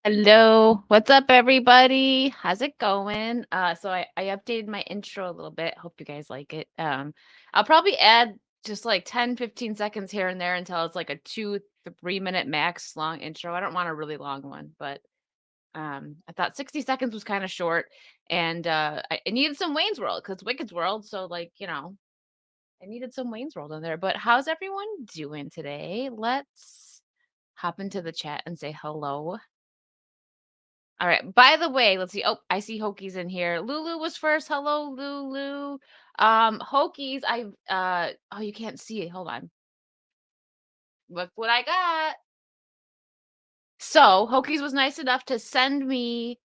Hello. What's up, everybody? How's it going? So I updated my intro a little bit. Hope you guys like it. I'll probably add just like 10, 15 seconds here and there until it's like a 2, 3 minute max long intro. I don't want a really long one, but I thought 60 seconds was kind of short, and I needed some Wayne's World because Wicked's World. So I needed some Wayne's World in there. But how's everyone doing today? Let's hop into the chat and say hello. All right. By the way, let's see. Oh, I see Hokies in here. Lulu was first. Hello, Lulu. Hokies, oh, you can't see it. Hold on. Look what I got. So, Hokies was nice enough to send me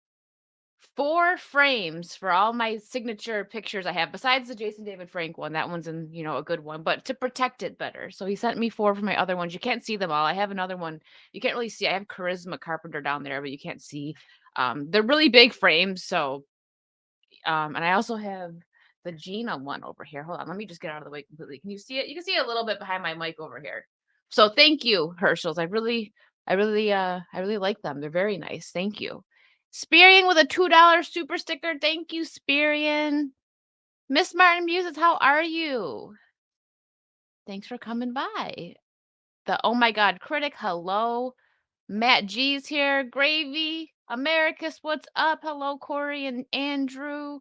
4 frames for all my signature pictures I have, besides the Jason David Frank one. That one's in, a good one, but to protect it better. So he sent me 4 for my other ones. You can't see them all. I have another one. You can't really see. I have Charisma Carpenter down there, but you can't see. They're really big frames, so and I also have the Gina one over here. Hold on, let me just get out of the way completely. Can you see it? You can see it a little bit behind my mic over here. So thank you, Herschels. I really like them. They're very nice. Thank you. Spirian with a $2 super sticker. Thank you, Spirian. Miss Martin Muses, how are you? Thanks for coming by. The Oh My God critic, hello. Matt G's here. Gravy. Americus, what's up? Hello, Corey and Andrew.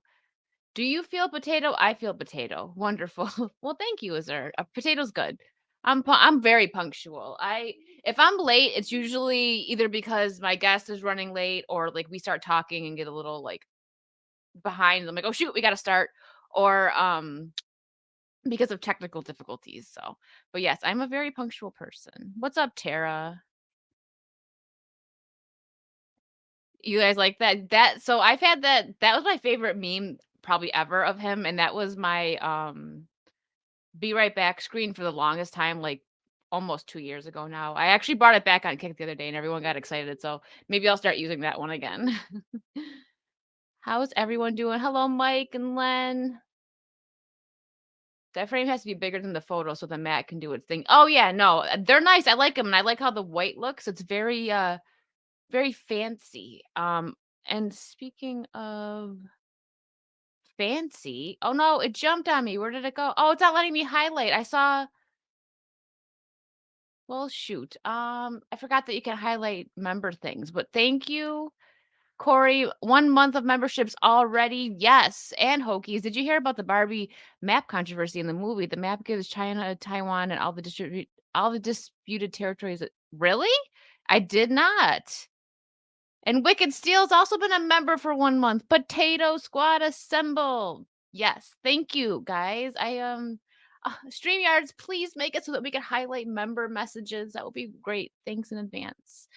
Do you feel potato? I feel potato. Wonderful. Well, thank you, Azur. Potato's good. I'm very punctual. If I'm late, it's usually either because my guest is running late or like we start talking and get a little like behind. I'm like, oh shoot, we got to start, or because of technical difficulties. So, but yes, I'm a very punctual person. What's up, Tara? You guys like that? So I've had that. That was my favorite meme probably ever of him, and that was my Be Right Back screen for the longest time, like almost 2 years ago now. I actually brought it back on Kick the other day and everyone got excited. So maybe I'll start using that one again. How's everyone doing? Hello, Mike and Len. That frame has to be bigger than the photo so the mat can do its thing. Oh yeah, no, they're nice. I like them, and I like how the white looks. It's very fancy. And speaking of fancy, oh no, it jumped on me. Where did it go? Oh, it's not letting me highlight. I saw. Well, shoot. I forgot that you can highlight member things, but thank you, Corey. 1 month of memberships already. Yes. And Hokies. Did you hear about the Barbie map controversy in the movie? The map gives China, Taiwan, and all the disputed territories. Really? I did not. And Wicked Steel's also been a member for 1 month. Potato Squad assemble. Yes. Thank you, guys. StreamYards, please make it so that we can highlight member messages. That would be great. Thanks in advance.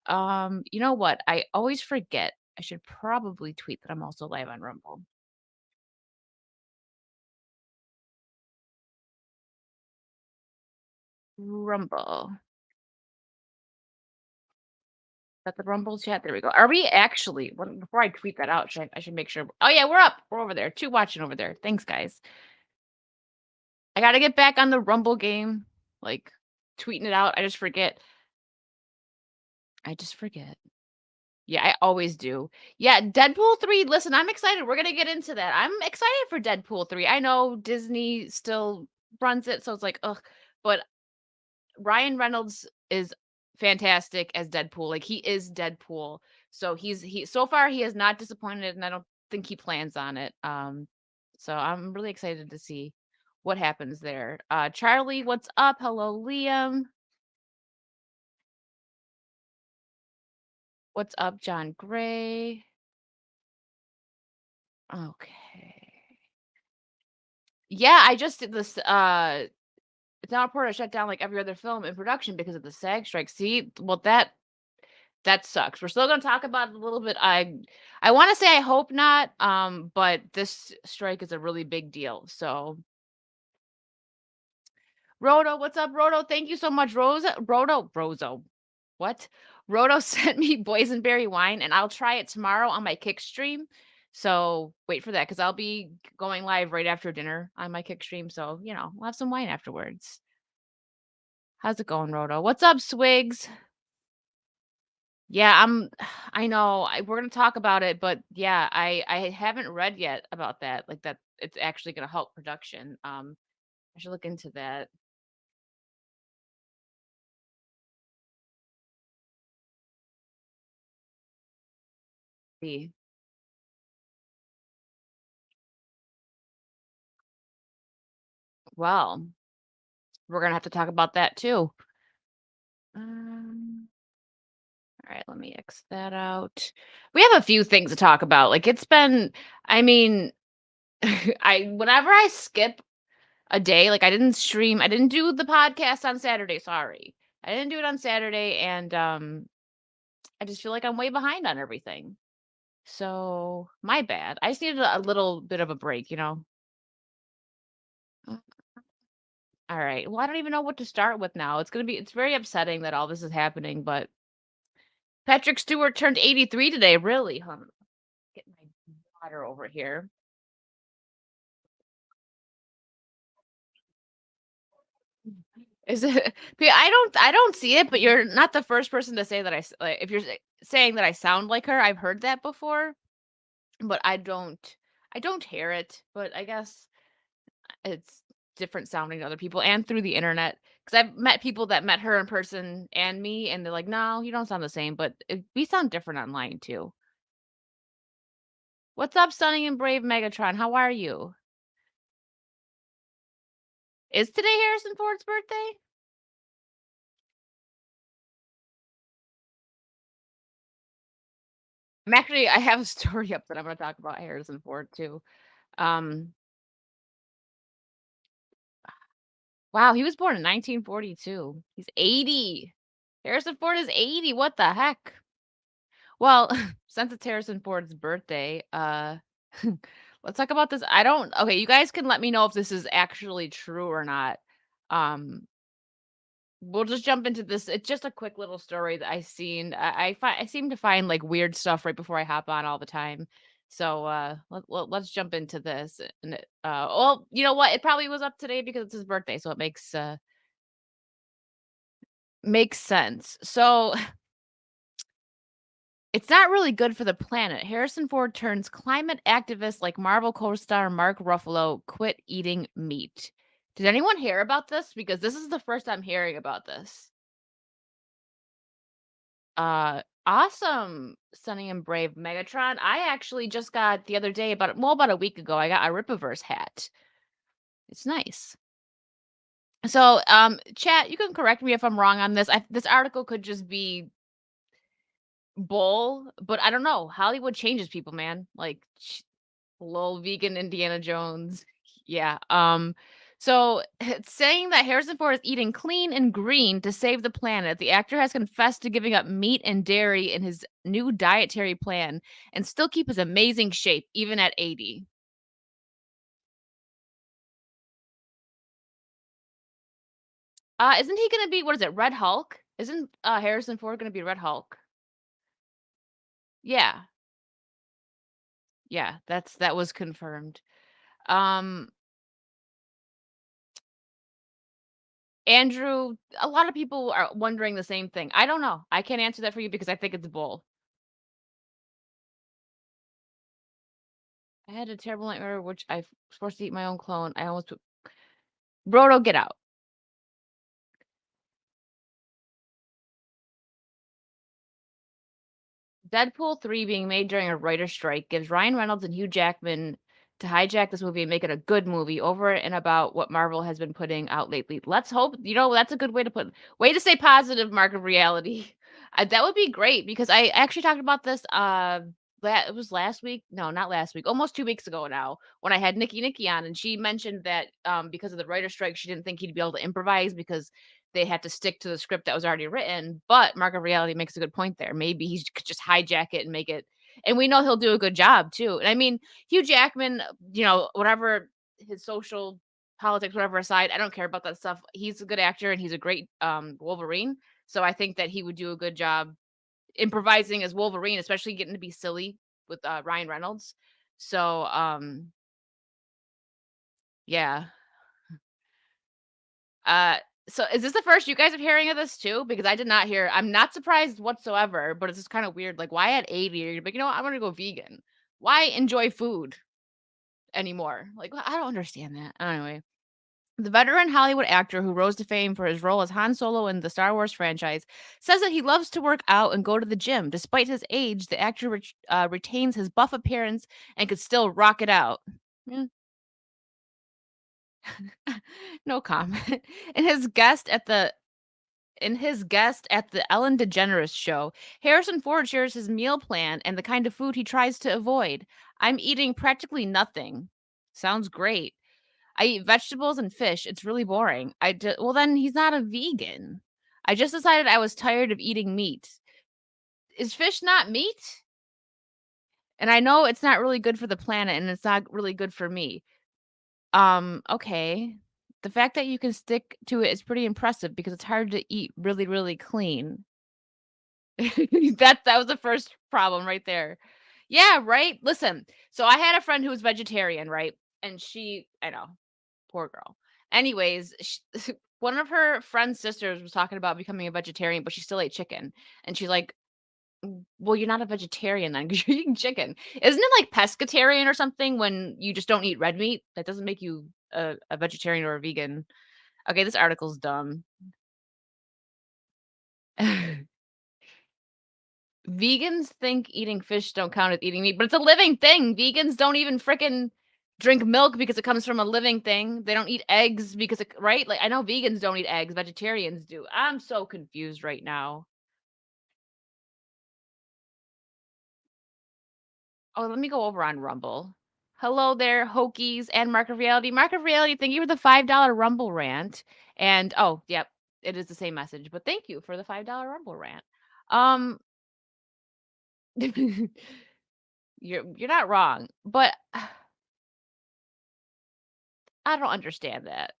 You know what? I always forget. I should probably tweet that I'm also live on Rumble. Rumble. Is that the Rumble chat? There we go. Are we actually? Before I tweet that out, I should make sure. Oh yeah, we're up. We're over there. 2 watching over there. Thanks, guys. I gotta get back on the Rumble game. Like tweeting it out. I just forget. Yeah, I always do. Yeah, Deadpool 3, listen, I'm excited. We're gonna get into that. I'm excited for Deadpool 3. I know Disney still runs it, so it's like, ugh. But Ryan Reynolds is fantastic as Deadpool. Like he is Deadpool. So he so far he has not disappointed, and I don't think he plans on it. So I'm really excited to see what happens there. Charlie, what's up? Hello, Liam. What's up, John Gray? Okay. Yeah, I just did this it's now reported shut down like every other film in production because of the SAG strike. See, well that sucks. We're still gonna talk about it a little bit. I want to say I hope not. But this strike is a really big deal. So Roto, what's up, Roto? Thank you so much, Rozo. What? Roto sent me boysenberry wine, and I'll try it tomorrow on my Kick stream. So wait for that because I'll be going live right after dinner on my Kick stream. So we'll have some wine afterwards. How's it going, Roto? What's up, Swigs? Yeah, I know. We're gonna talk about it, but yeah, I haven't read yet about that. Like that, it's actually gonna help production. I should look into that. See, well, we're gonna have to talk about that too. Um, all right, let me X that out. We have a few things to talk about. Like it's been, I mean, I whenever I skip a day, like I didn't stream, I didn't do the podcast on Saturday. Sorry, I didn't do it on Saturday, and I just feel like I'm way behind on everything. So, my bad. I just needed a little bit of a break, you know? Mm, all right. Well, I don't even know what to start with now. It's very upsetting that all this is happening, but Patrick Stewart turned 83 today. Really? Hold on. Get my water over here. Is it? I don't see it, but you're not the first person to say that like, if you're saying that I sound like her, I've heard that before, but I don't hear it, but I guess it's different sounding to other people and through the internet, because 'cause I've met people that met her in person and me, and they're like, "No, you don't sound the same," but we sound different online too. "What's up, Sunny and Brave Megatron? How are you?" Is today Harrison Ford's birthday? I have a story up that I'm gonna talk about Harrison Ford too. Um, wow, he was born in 1942. He's 80. Harrison Ford is 80, what the heck? Well, since it's Harrison Ford's birthday, let's talk about this. I don't Okay, you guys can let me know if this is actually true or not. Um, we'll just jump into this. It's just a quick little story that I seen. I seem to find like weird stuff right before I hop on all the time. So let's jump into this. And well, you know what? It probably was up today because it's his birthday, so it makes sense. So it's not really good for the planet. Harrison Ford turns climate activist like Marvel co-star Mark Ruffalo quit eating meat. Did anyone hear about this? Because this is the first I'm hearing about this. Awesome, Sunny and Brave Megatron. I actually just got the other day, about a week ago, I got a Ripaverse hat. It's nice. So, chat, you can correct me if I'm wrong on this. This article could just be bull, but I don't know. Hollywood changes people, man. Like, lol, vegan Indiana Jones. Yeah. So it's saying that Harrison Ford is eating clean and green to save the planet. The actor has confessed to giving up meat and dairy in his new dietary plan and still keep his amazing shape even at 80. Isn't he gonna be, what is it, Red Hulk? Isn't Harrison Ford gonna be Red Hulk? Yeah. Yeah, that was confirmed. Um Andrew, a lot of people are wondering the same thing. I don't know. I can't answer that for you because I think it's bull. I had a terrible nightmare which I was forced to eat my own clone. I almost put Brodo, get out. Deadpool 3 being made during a writer's strike gives Ryan Reynolds and Hugh Jackman to hijack this movie and make it a good movie over and about what Marvel has been putting out lately. Let's hope, that's a good way to stay positive, Mark of reality. That would be great because I actually talked about this it was last week. No, not last week. Almost 2 weeks ago now when I had Nikki on, and she mentioned that because of the writer's strike she didn't think he'd be able to improvise because they had to stick to the script that was already written. But Mark of Reality makes a good point there. Maybe he could just hijack it and make it, and we know he'll do a good job too. And I mean, Hugh Jackman, whatever his social politics, whatever aside, I don't care about that stuff. He's a good actor and he's a great Wolverine. So I think that he would do a good job improvising as Wolverine, especially getting to be silly with Ryan Reynolds. So yeah. So is this the first you guys are hearing of this too? Because I did not hear. I'm not surprised whatsoever, but it's just kind of weird. Like, why at 80 you're like, you know what, I'm gonna go vegan. Why enjoy food anymore? Like, I don't understand that. Anyway, the veteran Hollywood actor who rose to fame for his role as Han Solo in the Star Wars franchise says that he loves to work out and go to the gym. Despite his age, the actor retains his buff appearance and could still rock it out. Yeah. No comment. And his guest at the In his guest at the Ellen DeGeneres show, Harrison Ford shares his meal plan and the kind of food he tries to avoid. I'm eating practically nothing. Sounds great. I eat vegetables and fish. It's really boring. Well, then he's not a vegan. I just decided I was tired of eating meat. Is fish not meat? And I know it's not really good for the planet and it's not really good for me. Okay. The fact that you can stick to it is pretty impressive because it's hard to eat really, really clean. That was the first problem right there. Yeah, right? Listen, so I had a friend who was vegetarian, right? And I know, poor girl. Anyways, one of her friend's sisters was talking about becoming a vegetarian, but she still ate chicken. And she's like, well, you're not a vegetarian then because you're eating chicken. Isn't it like pescatarian or something when you just don't eat red meat? That doesn't make you a vegetarian or a vegan. Okay, this article's dumb. Vegans think eating fish don't count as eating meat, but it's a living thing. Vegans don't even fricking drink milk because it comes from a living thing. They don't eat eggs because right? Like I know vegans don't eat eggs, vegetarians do. I'm so confused right now. Oh, let me go over on Rumble. Hello there, Hokies and Mark of Reality. Mark of Reality, thank you for the $5 Rumble rant. And oh, yep, it is the same message, but thank you for the $5 Rumble rant. Um you're not wrong, but I don't understand that.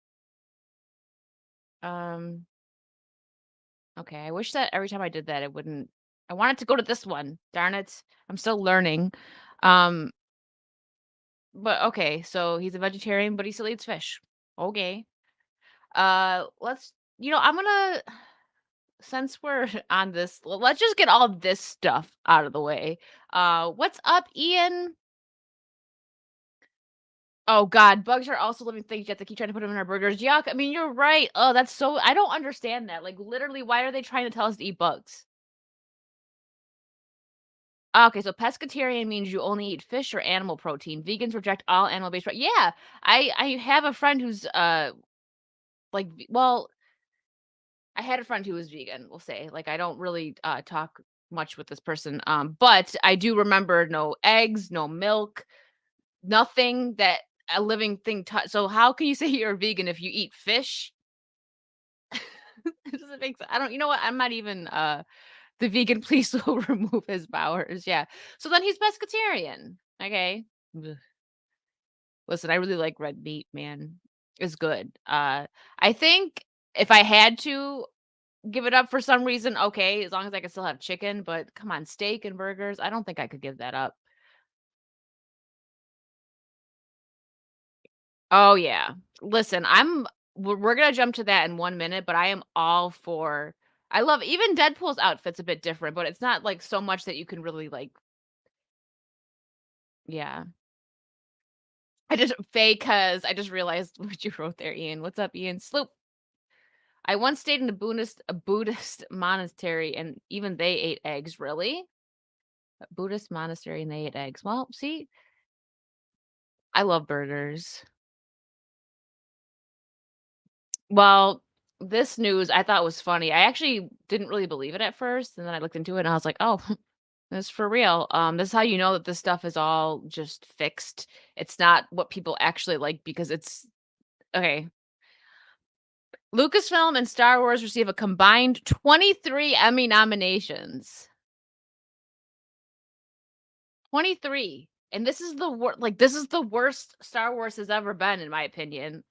Um, okay, I wish that every time I did that, it wouldn't I wanted to go to this one. Darn it. I'm still learning. Um, but okay, so he's a vegetarian, but he still eats fish. Okay. Let's I'm gonna since we're on this, let's just get all of this stuff out of the way. What's up, Ian? Oh God, bugs are also living things. You have to keep trying to put them in our burgers. Yuck. I mean, you're right. Oh, that's so I don't understand that. Like literally, why are they trying to tell us to eat bugs? Okay, so pescatarian means you only eat fish or animal protein. Vegans reject all animal-based yeah, I have a friend who's, well, I had a friend who was vegan, we'll say. Like, I don't really, talk much with this person, but I do remember no eggs, no milk, nothing that a living thing so how can you say you're a vegan if you eat fish? It doesn't make sense. I don't you know what? I'm not even, the vegan police will remove his powers, yeah. So then he's pescatarian, okay. Ugh. Listen, I really like red meat, man. It's good. I think if I had to give it up for some reason, okay, as long as I can still have chicken, but come on, steak and burgers, I don't think I could give that up. Oh, yeah. Listen, we're gonna jump to that in 1 minute, but I am all for I love even Deadpool's outfit's a bit different, but it's not, like, so much that you can really, like yeah. I just realized what you wrote there, Ian. What's up, Ian? Sloop. I once stayed in a Buddhist monastery, and even they ate eggs. Really? A Buddhist monastery, and they ate eggs. Well, see, I love burgers. Well, this news I thought was funny. I actually didn't really believe it at first, and then I looked into it, and I was like, "Oh, this for real." This is how you know that this stuff is all just fixed. It's not what people actually like because it's okay. Lucasfilm and Star Wars receive a combined 23 Emmy nominations. 23. And this is this is the worst Star Wars has ever been in my opinion.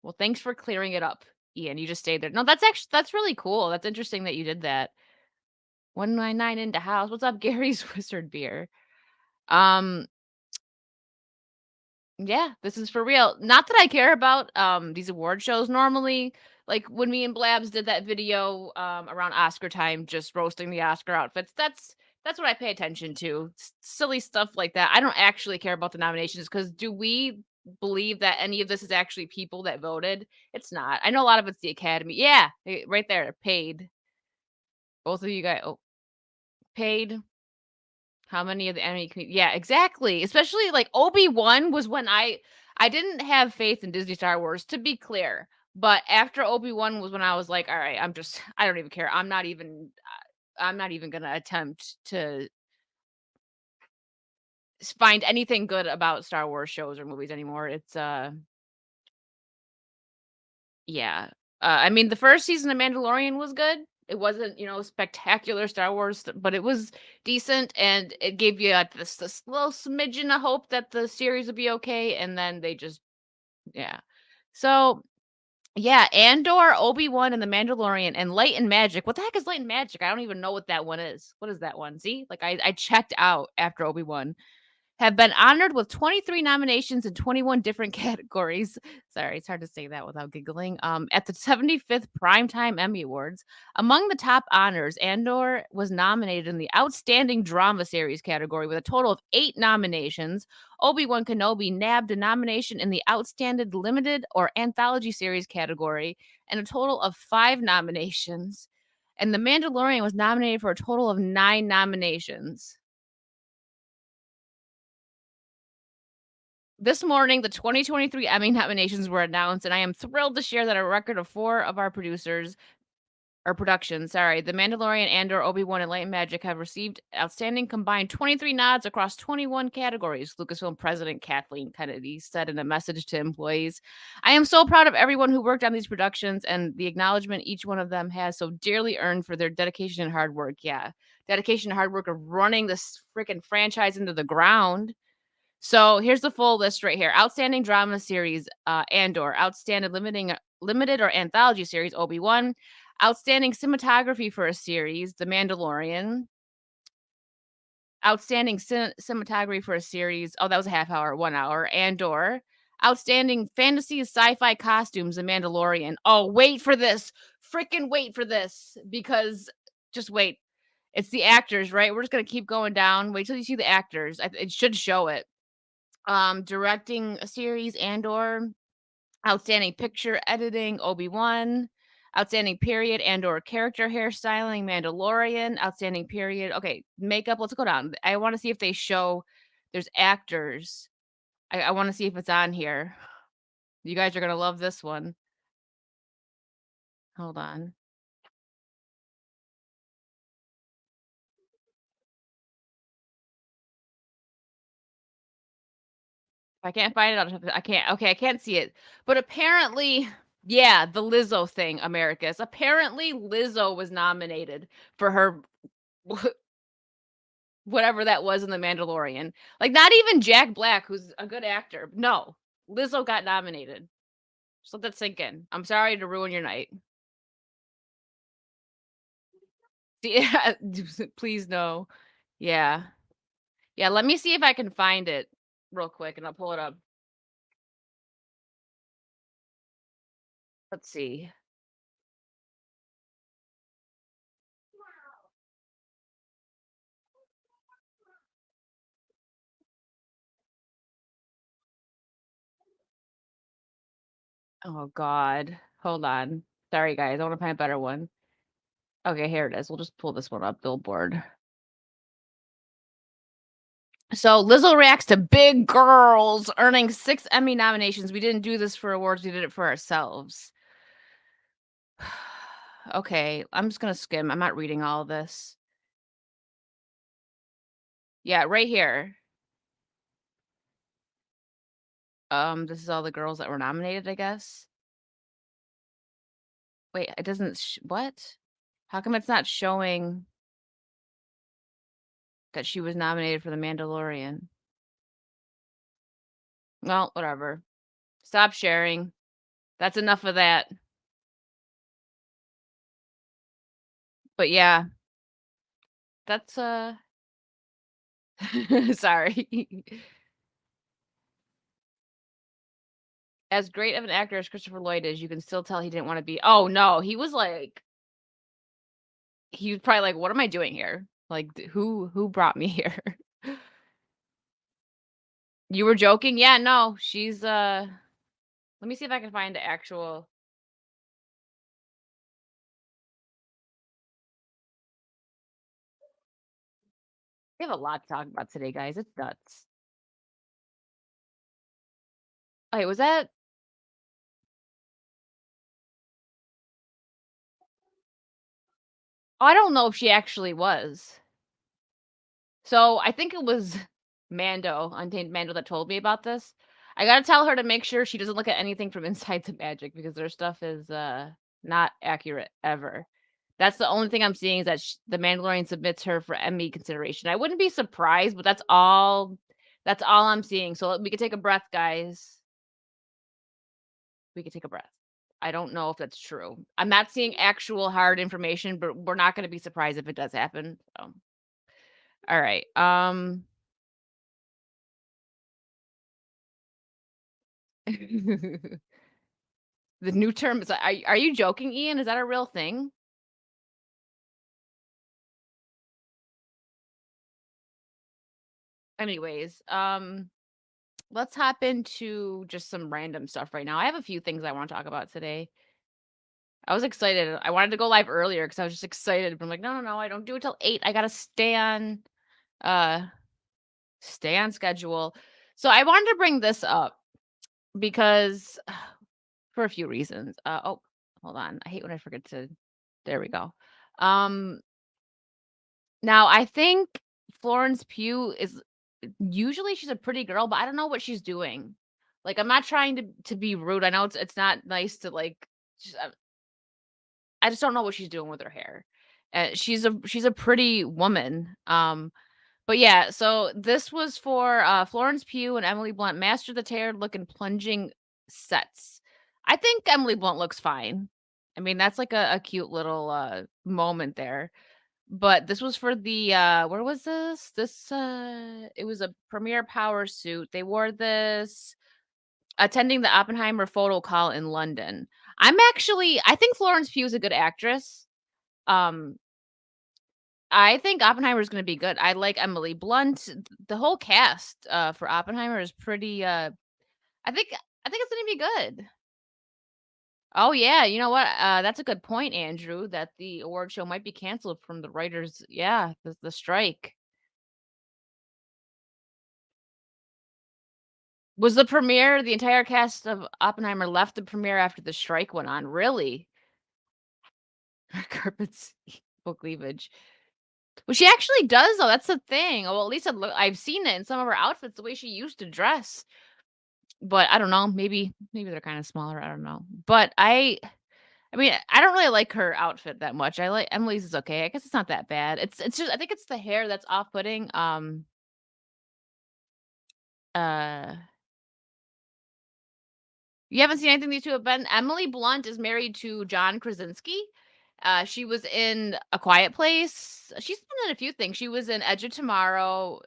Well, thanks for clearing it up, Ian. You just stayed there. No, that's really cool. That's interesting that you did that. 199 into house. What's up, Gary's Wizard Beer? Um, Yeah, this is for real. Not that I care about, these award shows normally, like, when me and Blabs did that video, around Oscar time, just roasting the Oscar outfits, that's what I pay attention to, s silly stuff like that. I don't actually care about the nominations because do we believe that any of this is actually people that voted? It's not. I know a lot of it's the Academy. Yeah, right there, paid. Both of you guys. Oh, paid. How many of the enemy yeah, exactly, especially, like, Obi-Wan was when I didn't have faith in Disney Star Wars, to be clear, but after Obi-Wan was when I was like, "Alright, I'm just I don't even care. I'm not even gonna attempt to find anything good about Star Wars shows or movies anymore." Yeah. I mean, the first season of Mandalorian was good. It wasn't, spectacular Star Wars, but it was decent, and it gave you, this little smidgen of hope that the series would be okay, and then they just yeah. So, yeah, Andor, Obi-Wan, and The Mandalorian, and Light and Magic. What the heck is Light and Magic? I don't even know what that one is. What is that one? See? Like, I checked out after Obi-Wan. Have been honored with 23 nominations in 21 different categories. Sorry, it's hard to say that without giggling. At the 75th Primetime Emmy Awards, among the top honors, Andor was nominated in the Outstanding Drama Series category with a total of 8 nominations. Obi-Wan Kenobi nabbed a nomination in the Outstanding Limited or Anthology Series category and a total of 5 nominations. And The Mandalorian was nominated for a total of 9 nominations. This morning, the 2023 Emmy nominations were announced, and I am thrilled to share that a record of 4 of our producers or productions, sorry, The Mandalorian, Andor, Obi-Wan, and Light and Magic have received outstanding combined 23 nods across 21 categories, Lucasfilm President Kathleen Kennedy said in a message to employees. I am so proud of everyone who worked on these productions and the acknowledgement each one of them has so dearly earned for their dedication and hard work. Yeah, dedication and hard work of running this freaking franchise into the ground. So here's the full list right here. Outstanding drama series, Andor. Outstanding limited or anthology series, Obi-Wan. Outstanding cinematography for a series, The Mandalorian. Outstanding cinematography for a series. Oh, that was a half hour, 1 hour. Andor. Outstanding fantasy sci-fi costumes, The Mandalorian. Oh, wait for this. Freaking wait for this. Because just wait. It's the actors, right? We're just gonna keep going down. Wait till you see the actors. It should show it. Directing a series and/or outstanding picture editing, Obi-Wan, outstanding period and/or character hairstyling, Mandalorian, outstanding period. Okay, makeup, let's go down. I want to see if they show there's actors. I want to see if it's on here. You guys are gonna love this one. Hold on. If I can't find it, I can't. Okay, I can't see it. But apparently, yeah, the Lizzo thing, Americus. Apparently, Lizzo was nominated for her whatever that was in The Mandalorian. Like, not even Jack Black, who's a good actor. No, Lizzo got nominated. Just let that sink in. I'm sorry to ruin your night. Yeah, please no. Yeah. Yeah, let me see if I can find it real quick, and I'll pull it up. Let's see. Oh god. Hold on. Sorry, guys. I wanna find a better one. Okay, here it is. We'll just pull this one up, Billboard. So Lizzo reacts to Big Girls earning 6 Emmy nominations. We didn't do this for awards, we did it for ourselves. Okay, I'm just gonna skim. I'm not reading all of this. Yeah, right here. This is all the girls that were nominated, I guess. Wait, it doesn't what? How come it's not showing that she was nominated for The Mandalorian? Well, whatever. Stop sharing. That's enough of that. But yeah, that's sorry. As great of an actor as Christopher Lloyd is, you can still tell he didn't wanna be. Oh, no, he was like he was probably like, "What am I doing here? Like, who brought me here?" You were joking? Yeah, no, she's, let me see if I can find the actual. We have a lot to talk about today, guys, it's nuts. Wait, was that I don't know if she actually was. So, I think it was Mando, Untamed Mando that told me about this. I gotta tell her to make sure she doesn't look at anything from Inside the Magic because their stuff is, not accurate ever. That's the only thing I'm seeing is that The Mandalorian submits her for Emmy consideration. I wouldn't be surprised, but that's all I'm seeing. So, we could take a breath, guys. We could take a breath. I don't know if that's true. I'm not seeing actual hard information, but we're not gonna be surprised if it does happen, so, alright, the new term is are you joking, Ian? Is that a real thing? Anyways, let's hop into just some random stuff right now. I have a few things I wanna talk about today. I was excited. I wanted to go live earlier because I was just excited, but I'm like, "No, no, no, I don't do it till 8. I gotta uh, stay on schedule." So I wanted to bring this up because for a few reasons. Oh, hold on. I hate when I forget to there we go. Um, Now I think Florence Pugh is usually she's a pretty girl, but I don't know what she's doing. Like, I'm not trying to be rude. I know it's not nice to, like, just, I just don't know what she's doing with her hair. She's a pretty woman. But yeah, so this was for, Florence Pugh and Emily Blunt master the tailored look and plunging sets. I think Emily Blunt looks fine. I mean, that's like a cute little, moment there. But this was for the, where was this? It was a Premier Power suit. They wore this attending the Oppenheimer photo call in London. I think Florence Pugh is a good actress. Um, I think Oppenheimer is gonna be good. I like Emily Blunt. The whole cast, for Oppenheimer is pretty, I think I think it's gonna be good. Oh, yeah, you know what? That's a good point, Andrew, that the award show might be canceled from the writers yeah, the strike. Was the entire cast of Oppenheimer left the premiere after the strike went on? Really? Carpets equal cleavage. Well, she actually does, though, that's the thing. Well, at least I've seen it in some of her outfits, the way she used to dress. But I don't know, maybe they're kinda smaller, I don't know. But I mean, I don't really like her outfit that much. I like Emily's is okay. I guess it's not that bad. It's just I think it's the hair that's off-putting. Uh, you haven't seen anything these 2 have been? Emily Blunt is married to John Krasinski. She was in A Quiet Place. She's been in a few things. She was in Edge of Tomorrow.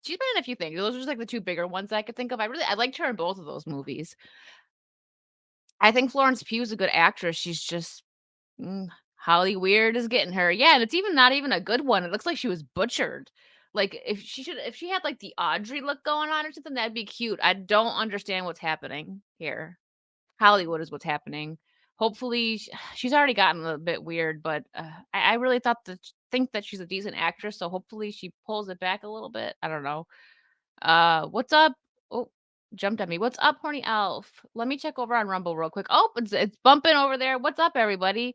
She's been in a few things. Those are just, like, the 2 bigger ones I could think of. I liked her in both of those movies. I think Florence Pugh is a good actress. She's just Holly Weird is getting her. Yeah, and it's even not even a good one. It looks like she was butchered. Like, if she had, like, the Audrey look going on or something, that'd be cute. I don't understand what's happening here. Hollywood is what's happening. Hopefully, she's already gotten a bit weird, but, I really think that she's a decent actress, so hopefully she pulls it back a little bit. I don't know. What's up? Oh, jumped at me. What's up, horny elf? Let me check over on Rumble real quick. Oh, it's bumping over there. What's up, everybody?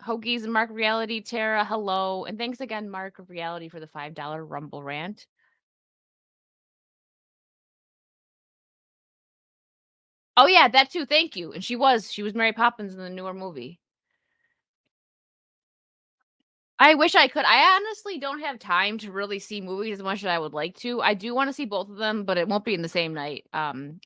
Hoagies and Mark of Reality, Tara, hello. And thanks again, Mark of Reality, for the $5 Rumble rant. Oh yeah, that too. Thank you. And she was Mary Poppins in the newer movie. I wish I could. I honestly don't have time to really see movies as much as I would like to. I do want to see both of them, but it won't be in the same night,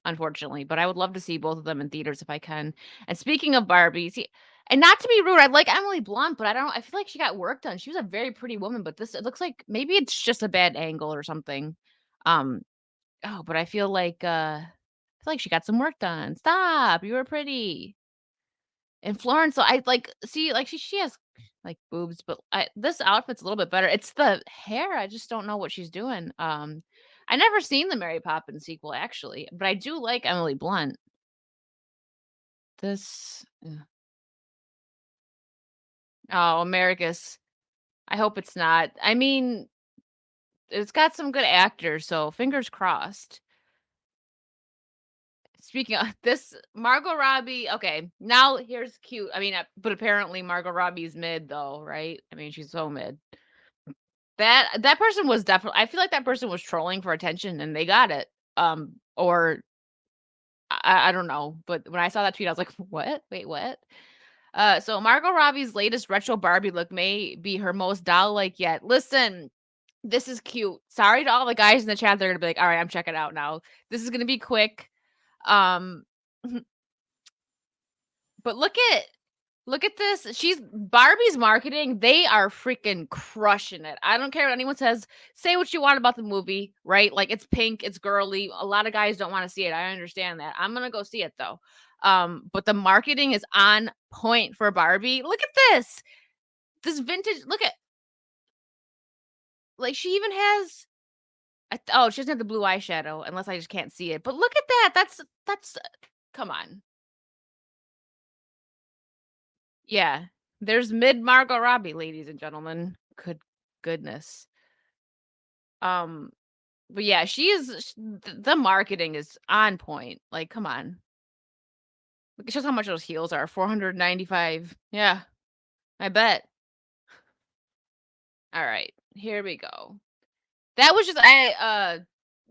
unfortunately. But I would love to see both of them in theaters if I can. And speaking of Barbie, see, and not to be rude, I like Emily Blunt, but I feel like she got work done. She was a very pretty woman, but this it looks like maybe it's just a bad angle or something. Um, Oh, but I feel like she got some work done. "Stop, you were pretty." And Florence, so I, like see, like, she has, like, boobs, but this outfit's a little bit better. It's the hair, I just don't know what she's doing. I never seen the Mary Poppins sequel, actually, but I do like Emily Blunt. This Oh, Americus. I hope it's not. I mean, it's got some good actors, so fingers crossed. Speaking of this, Margot Robbie, okay, now here's cute. I mean, but apparently Margot Robbie's mid though, right? I mean, she's so mid. That person was definitely, I feel like that person was trolling for attention and they got it. Or I don't know, but when I saw that tweet, I was like, "What? Wait, what?" So Margot Robbie's latest retro Barbie look may be her most doll-like yet. Listen, this is cute. Sorry to all the guys in the chat, they're gonna be like, "All right, I'm checking it out now." This is gonna be quick. Um, but look at this. She's Barbie's marketing, they are freaking crushing it. I don't care what anyone says. Say what you want about the movie, right? Like, it's pink, it's girly. A lot of guys don't wanna see it. I understand that. I'm gonna go see it though. But the marketing is on point for Barbie. Look at this. This vintage, look at, like, she even has oh, she doesn't have the blue eyeshadow unless I just can't see it. But look at that. That's come on. Yeah. There's mid Margot Robbie, ladies and gentlemen. Good goodness. Um, but yeah, she is the marketing is on point. Like, come on. Look, it shows how much those heels are. 495. Yeah, I bet. All right, here we go. That was just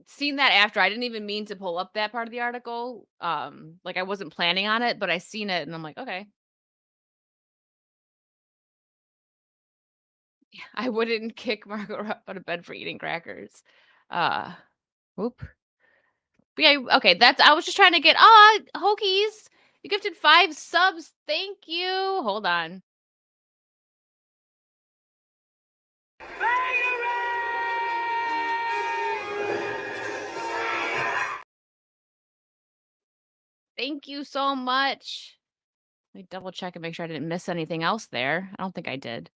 seen that after. I didn't even mean to pull up that part of the article. Like, I wasn't planning on it, but I seen it and I'm like, okay. I wouldn't kick Margot out of bed for eating crackers. Uh, whoop. But yeah, okay, that's I was just trying to get Hokies. You gifted 5 subs. Thank you. Hold on. Thank you so much. Let me double check and make sure I didn't miss anything else there. I don't think I did.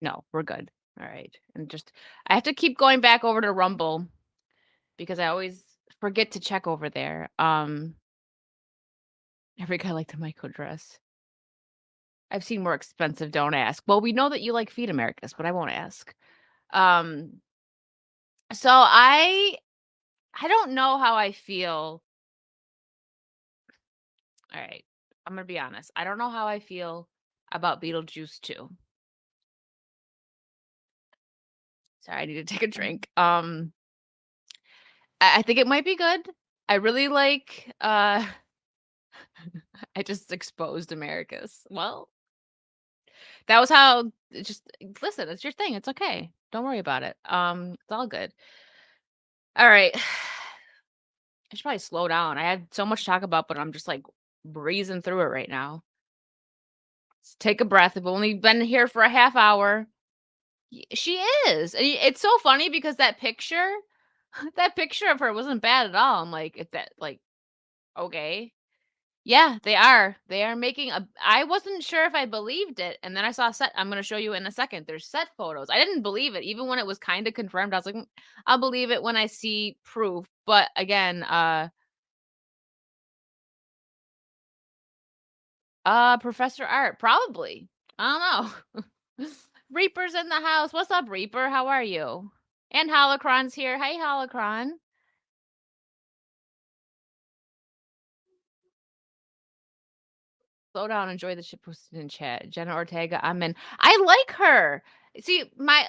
No, we're good. All right. And just I have to keep going back over to Rumble because I always forget to check over there. Every guy like the micro dress. I've seen more expensive, don't ask. Well, we know that you like Feed Americas, but I won't ask. Um, so I don't know how I feel. All right. I'm gonna be honest. I don't know how I feel about Beetlejuice 2. Sorry, I need to take a drink. I think it might be good. I really like I just exposed Americas. Well, that was how it just listen, it's your thing. It's okay. Don't worry about it. It's all good. All right. I should probably slow down. I had so much to talk about, but I'm just like breezing through it right now. Take a breath. I've only been here for a half hour. She is. And it's so funny because that picture, that picture of her wasn't bad at all. I'm like, if that like okay. Yeah, they are. They are making a I wasn't sure if I believed it, and then I saw set I'm gonna show you in a second. There's set photos. I didn't believe it even when it was kinda confirmed. I was like, I'll believe it when I see proof." But again, Professor Art, probably. I don't know. Reaper's in the house. What's up, Reaper? How are you? And Holocron's here. Hey, Holocron. Slow down, enjoy the shit posted in chat. Jenna Ortega, I'm in. I like her. See, my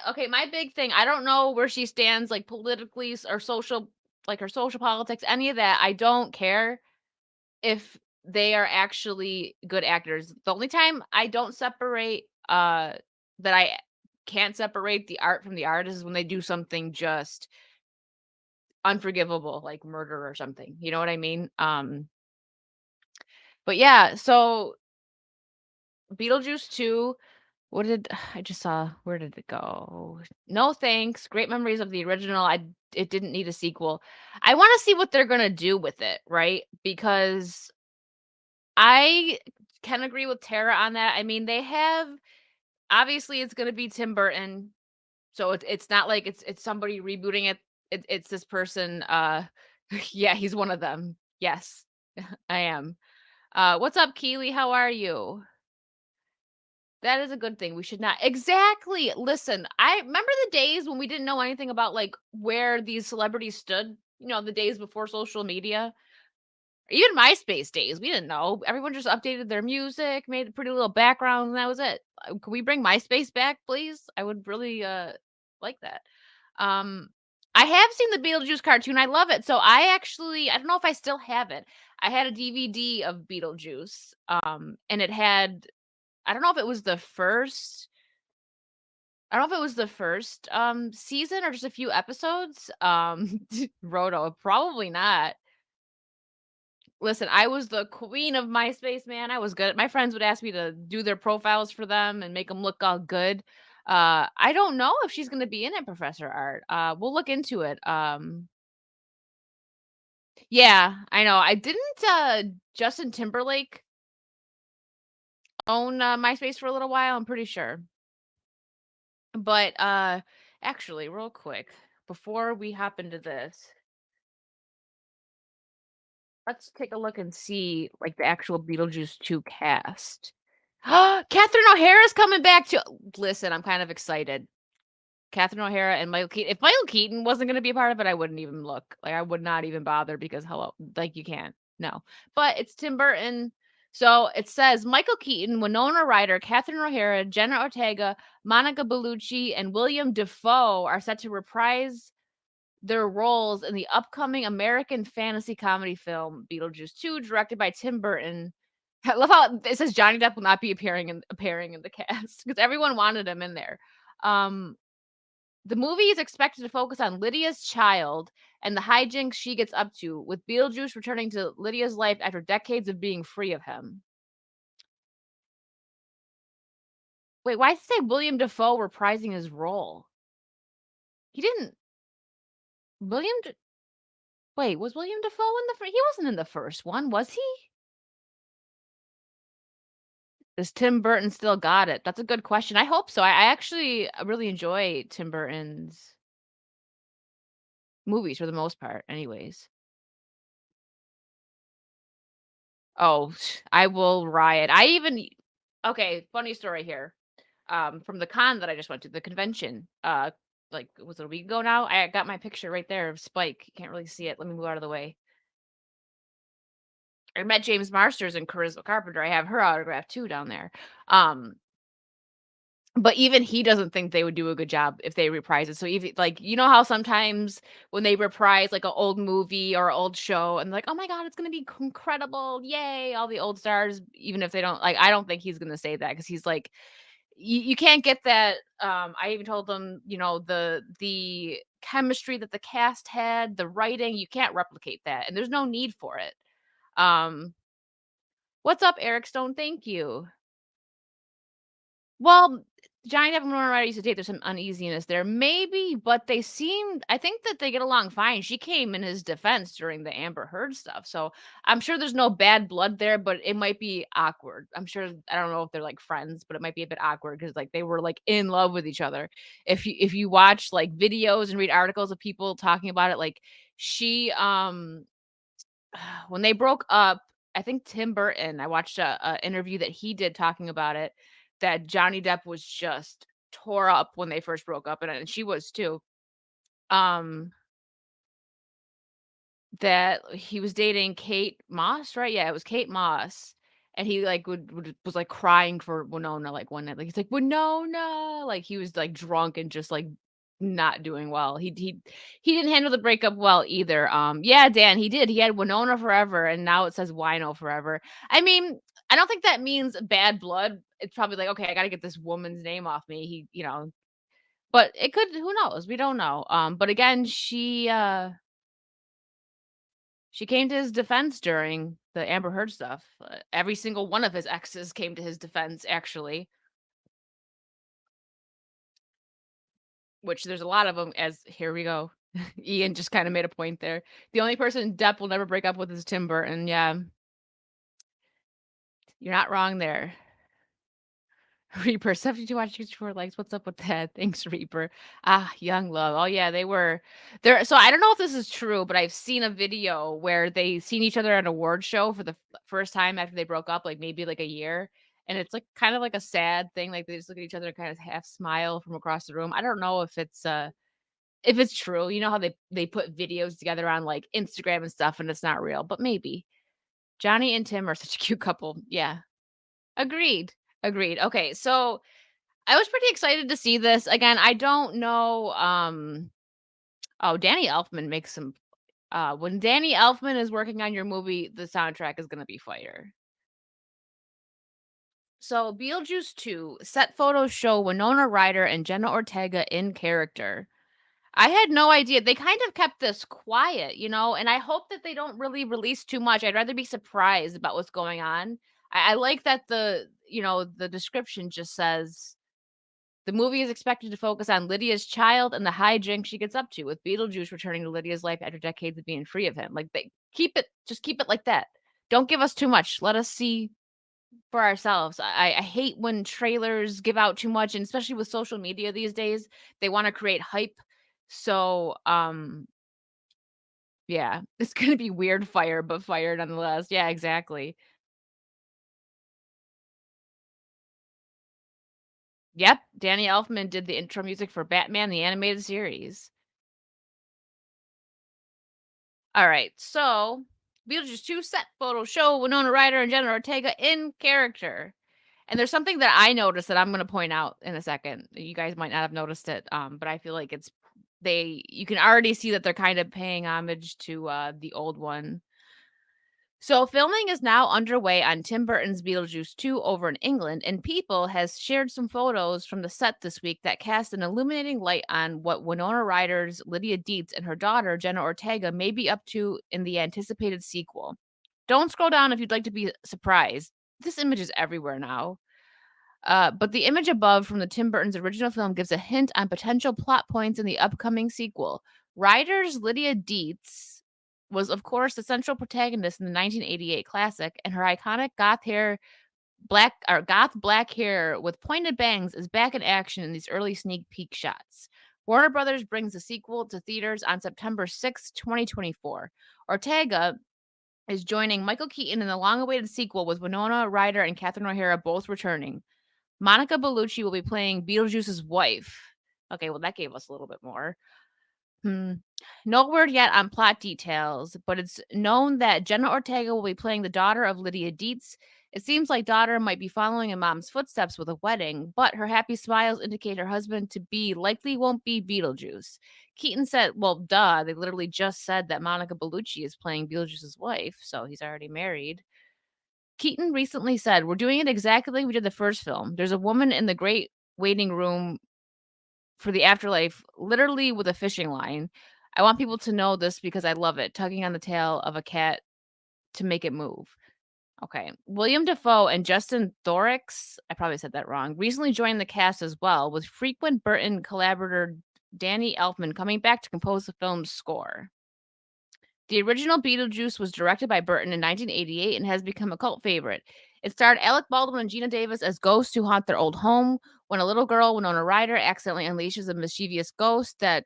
big thing, I don't know where she stands like politically or social, like her social politics, any of that. I don't care if they are actually good actors. The only time I don't separate that I can't separate the art from the artist is when they do something just unforgivable, like murder or something. You know what I mean? But yeah, so Beetlejuice 2. What did I just saw where did it go? No thanks. Great memories of the original. It didn't need a sequel. I wanna see what they're gonna do with it, right? Because I can agree with Tara on that. I mean, they have obviously it's gonna be Tim Burton, so it's not like it's somebody rebooting it. It's this person, yeah, he's one of them. Yes, I am. What's up, Keely? How are you? That is a good thing. We should not exactly. Listen, I remember the days when we didn't know anything about like where these celebrities stood, the days before social media. Even MySpace days, we didn't know. Everyone just updated their music, made a pretty little background, and that was it. Can we bring MySpace back, please? I would really like that. Um I have seen the Beetlejuice cartoon. I love it. So I don't know if I still have it. I had a DVD of Beetlejuice. And it had I don't know if it was the first I don't know if it was the first season or just a few episodes. Roto, probably not. Listen, I was the queen of MySpace, man. I was good. My friends would ask me to do their profiles for them and make them look all good. I don't know if she's gonna be in it, Professor Art. We'll look into it. Yeah, I know. I didn't Justin Timberlake own MySpace for a little while, I'm pretty sure. But actually, real quick, before we hop into this, let's take a look and see like the actual Beetlejuice 2 cast. Catherine O'Hara's coming back to listen, I'm kind of excited. Catherine O'Hara and Michael Keaton. If Michael Keaton wasn't gonna be a part of it, I wouldn't even look. Like, I would not even bother because hello, like, you can't. No. But it's Tim Burton. So it says Michael Keaton, Winona Ryder, Catherine O'Hara, Jenna Ortega, Monica Bellucci, and William Defoe are set to reprise their roles in the upcoming American fantasy comedy film Beetlejuice 2, directed by Tim Burton. I love how it says Johnny Depp will not be appearing in the cast because everyone wanted him in there. Um, the movie is expected to focus on Lydia's child and the hijinks she gets up to, with Beetlejuice returning to Lydia's life after decades of being free of him. Wait, why does it say William Defoe reprising his role? He didn't. William. Wait, was William Defoe in the? He wasn't in the first one, was he? Does Tim Burton still got it? That's a good question. I hope so. I actually really enjoy Tim Burton's movies for the most part, anyways. Oh, I will riot. Okay, funny story here. From the con that I just went to, the convention. Like was it a week ago now? I got my picture right there of Spike. You can't really see it. Let me move out of the way. I met James Marsters and Charisma Carpenter. I have her autograph too down there. Um, But even he doesn't think they would do a good job if they reprise it. So even like, you know how sometimes when they reprise like an old movie or an old show and like, "Oh my god, it's gonna be incredible. Yay." All the old stars, even if they don't like I don't think he's gonna say that because he's like, you can't get that. I even told them, the chemistry that the cast had, the writing, you can't replicate that, and there's no need for it. Um, what's up, Eric Stone? Thank you. Well, Johnny Depp and Winona Ryder used to date. There's some uneasiness there, maybe, but they seemed. I think that they get along fine. She came in his defense during the Amber Heard stuff, so I'm sure there's no bad blood there, but it might be awkward. I'm sure. I don't know if they're like friends, but it might be a bit awkward because like they were like in love with each other. If you watch like videos and read articles of people talking about it, like she when they broke up, I think Tim Burton, I watched a interview that he did talking about it, that Johnny Depp was just tore up when they first broke up, and she was too. Um, that he was dating Kate Moss, right? Yeah, it was Kate Moss. And he like was like crying for Winona like one night. Like he's like, Winona, like he was like drunk and just like not doing well. He didn't handle the breakup well either. Yeah, Dan, he did. He had Winona forever and now it says Wino forever. I mean, I don't think that means bad blood. It's probably like, okay, I gotta get this woman's name off me. But it could, who knows? We don't know. But again, she came to his defense during the Amber Heard stuff. Every single one of his exes came to his defense, actually. which there's a lot of them. As here we go. Ian just kinda made a point there. The only person Depp will never break up with is Tim Burton, yeah, you're not wrong there. Reaper, 72 watch 64 likes, what's up with that? Thanks, Reaper. Ah, Young Love. Oh, yeah, they were there. So I don't know if this is true, but I've seen a video where they seen each other at an award show for the first time after they broke up, like maybe like a year. And it's like kind of like a sad thing. Like they just look at each other and kind of half smile from across the room. I don't know if it's true. You know how they put videos together on like Instagram and stuff and it's not real, but maybe. Johnny and Tim are such a cute couple. Yeah. Agreed. Agreed. Okay. So I was pretty excited to see this. Again, I don't know, oh, Danny Elfman makes some when Danny Elfman is working on your movie, the soundtrack is gonna be fire. So, Beetlejuice 2, set photos show Winona Ryder and Jenna Ortega in character. I had no idea. They kind of kept this quiet, and I hope that they don't really release too much. I'd rather be surprised about what's going on. I like that the description just says the movie is expected to focus on Lydia's child and the hijinks she gets up to, with Beetlejuice returning to Lydia's life after decades of being free of him. Like they keep it like that. Don't give us too much. Let us see for ourselves. I hate when trailers give out too much, and especially with social media these days, they want to create hype. So, yeah, it's gonna be weird fire, but fire nonetheless. Yeah, exactly. Yep, Danny Elfman did the intro music for Batman the Animated Series. All right, so Beetlejuice 2 set photos show Winona Ryder and Jenna Ortega in character. And there's something that I noticed that I'm going to point out in a second. You guys might not have noticed it, but I feel like you can already see that they're kind of paying homage to the old one. So, filming is now underway on Tim Burton's Beetlejuice 2 over in England, and People has shared some photos from the set this week that cast an illuminating light on what Winona Ryder's Lydia Dietz and her daughter Jenna Ortega may be up to in the anticipated sequel. Don't scroll down if you'd like to be surprised. This image is everywhere now. But the image above from the Tim Burton's original film gives a hint on potential plot points in the upcoming sequel. Ryder's Lydia Dietz was, of course, the central protagonist in the 1988 classic, and her iconic goth black hair with pointed bangs is back in action in these early sneak peek shots. Warner Brothers brings the sequel to theaters on September 6th, 2024. Ortega is joining Michael Keaton in the long-awaited sequel, with Winona Ryder and Catherine O'Hara both returning. Monica Bellucci will be playing Beetlejuice's wife. Okay, well, that gave us a little bit more. Hmm. No word yet on plot details, but it's known that Jenna Ortega will be playing the daughter of Lydia Dietz. It seems like daughter might be following in mom's footsteps with a wedding, but her happy smiles indicate her husband to be likely won't be Beetlejuice. Keaton said, well, duh, they literally just said that Monica Bellucci is playing Beetlejuice's wife, so he's already married. Keaton recently said, we're doing it exactly like we did the first film. There's a woman in the great waiting room for the afterlife, literally with a fishing line. I want people to know this because I love it, tugging on the tail of a cat to make it move. Okay. William Defoe and Justin Thorix, I probably said that wrong, recently joined the cast as well, with frequent Burton collaborator Danny Elfman coming back to compose the film's score. The original Beetlejuice was directed by Burton in 1988 and has become a cult favorite. It starred Alec Baldwin and Gina Davis as ghosts who haunt their old home. When a little girl, Winona Ryder, accidentally unleashes a mischievous ghost, that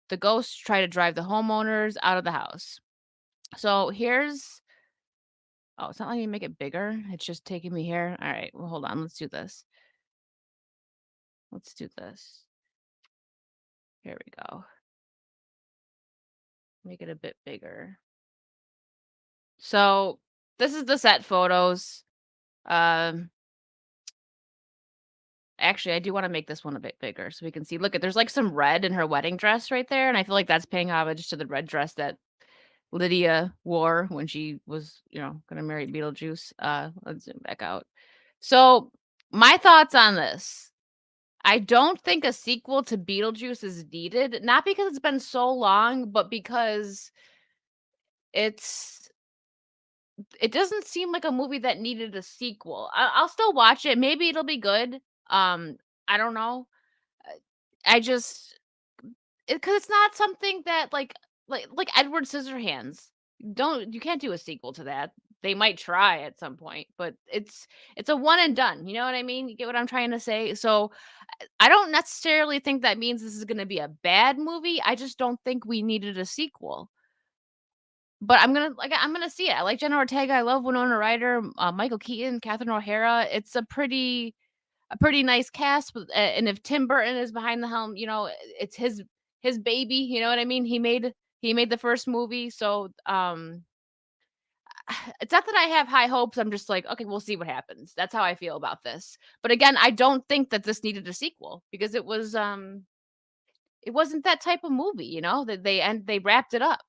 the ghosts try to drive the homeowners out of the house. So here's oh, it's not letting me make it bigger. It's just taking me here. All right, well, hold on. Let's do this. Let's do this. Here we go. Make it a bit bigger. So this is the set photos. Um, Actually, I do wanna make this one a bit bigger so we can see. Look at there's, like, some red in her wedding dress right there, and I feel like that's paying homage to the red dress that Lydia wore when she was, gonna marry Beetlejuice. Let's zoom back out. So, my thoughts on this: I don't think a sequel to Beetlejuice is needed, not because it's been so long, but because it's it doesn't seem like a movie that needed a sequel. I'll still watch it, maybe it'll be good, I don't know. I just because it's not something that like Edward Scissorhands. Don't you can't do a sequel to that. They might try at some point, but it's a one and done. You know what I mean? You get what I'm trying to say? So I don't necessarily think that means this is going to be a bad movie. I just don't think we needed a sequel. But I'm gonna see it. I like Jenna Ortega. I love Winona Ryder, Michael Keaton, Catherine O'Hara. It's a pretty nice cast, and if Tim Burton is behind the helm, it's his baby, you know what I mean? He made the first movie, so, it's not that I have high hopes, I'm just like, "Okay, we'll see what happens." That's how I feel about this. But again, I don't think that this needed a sequel because it wasn't that type of movie, that they wrapped it up.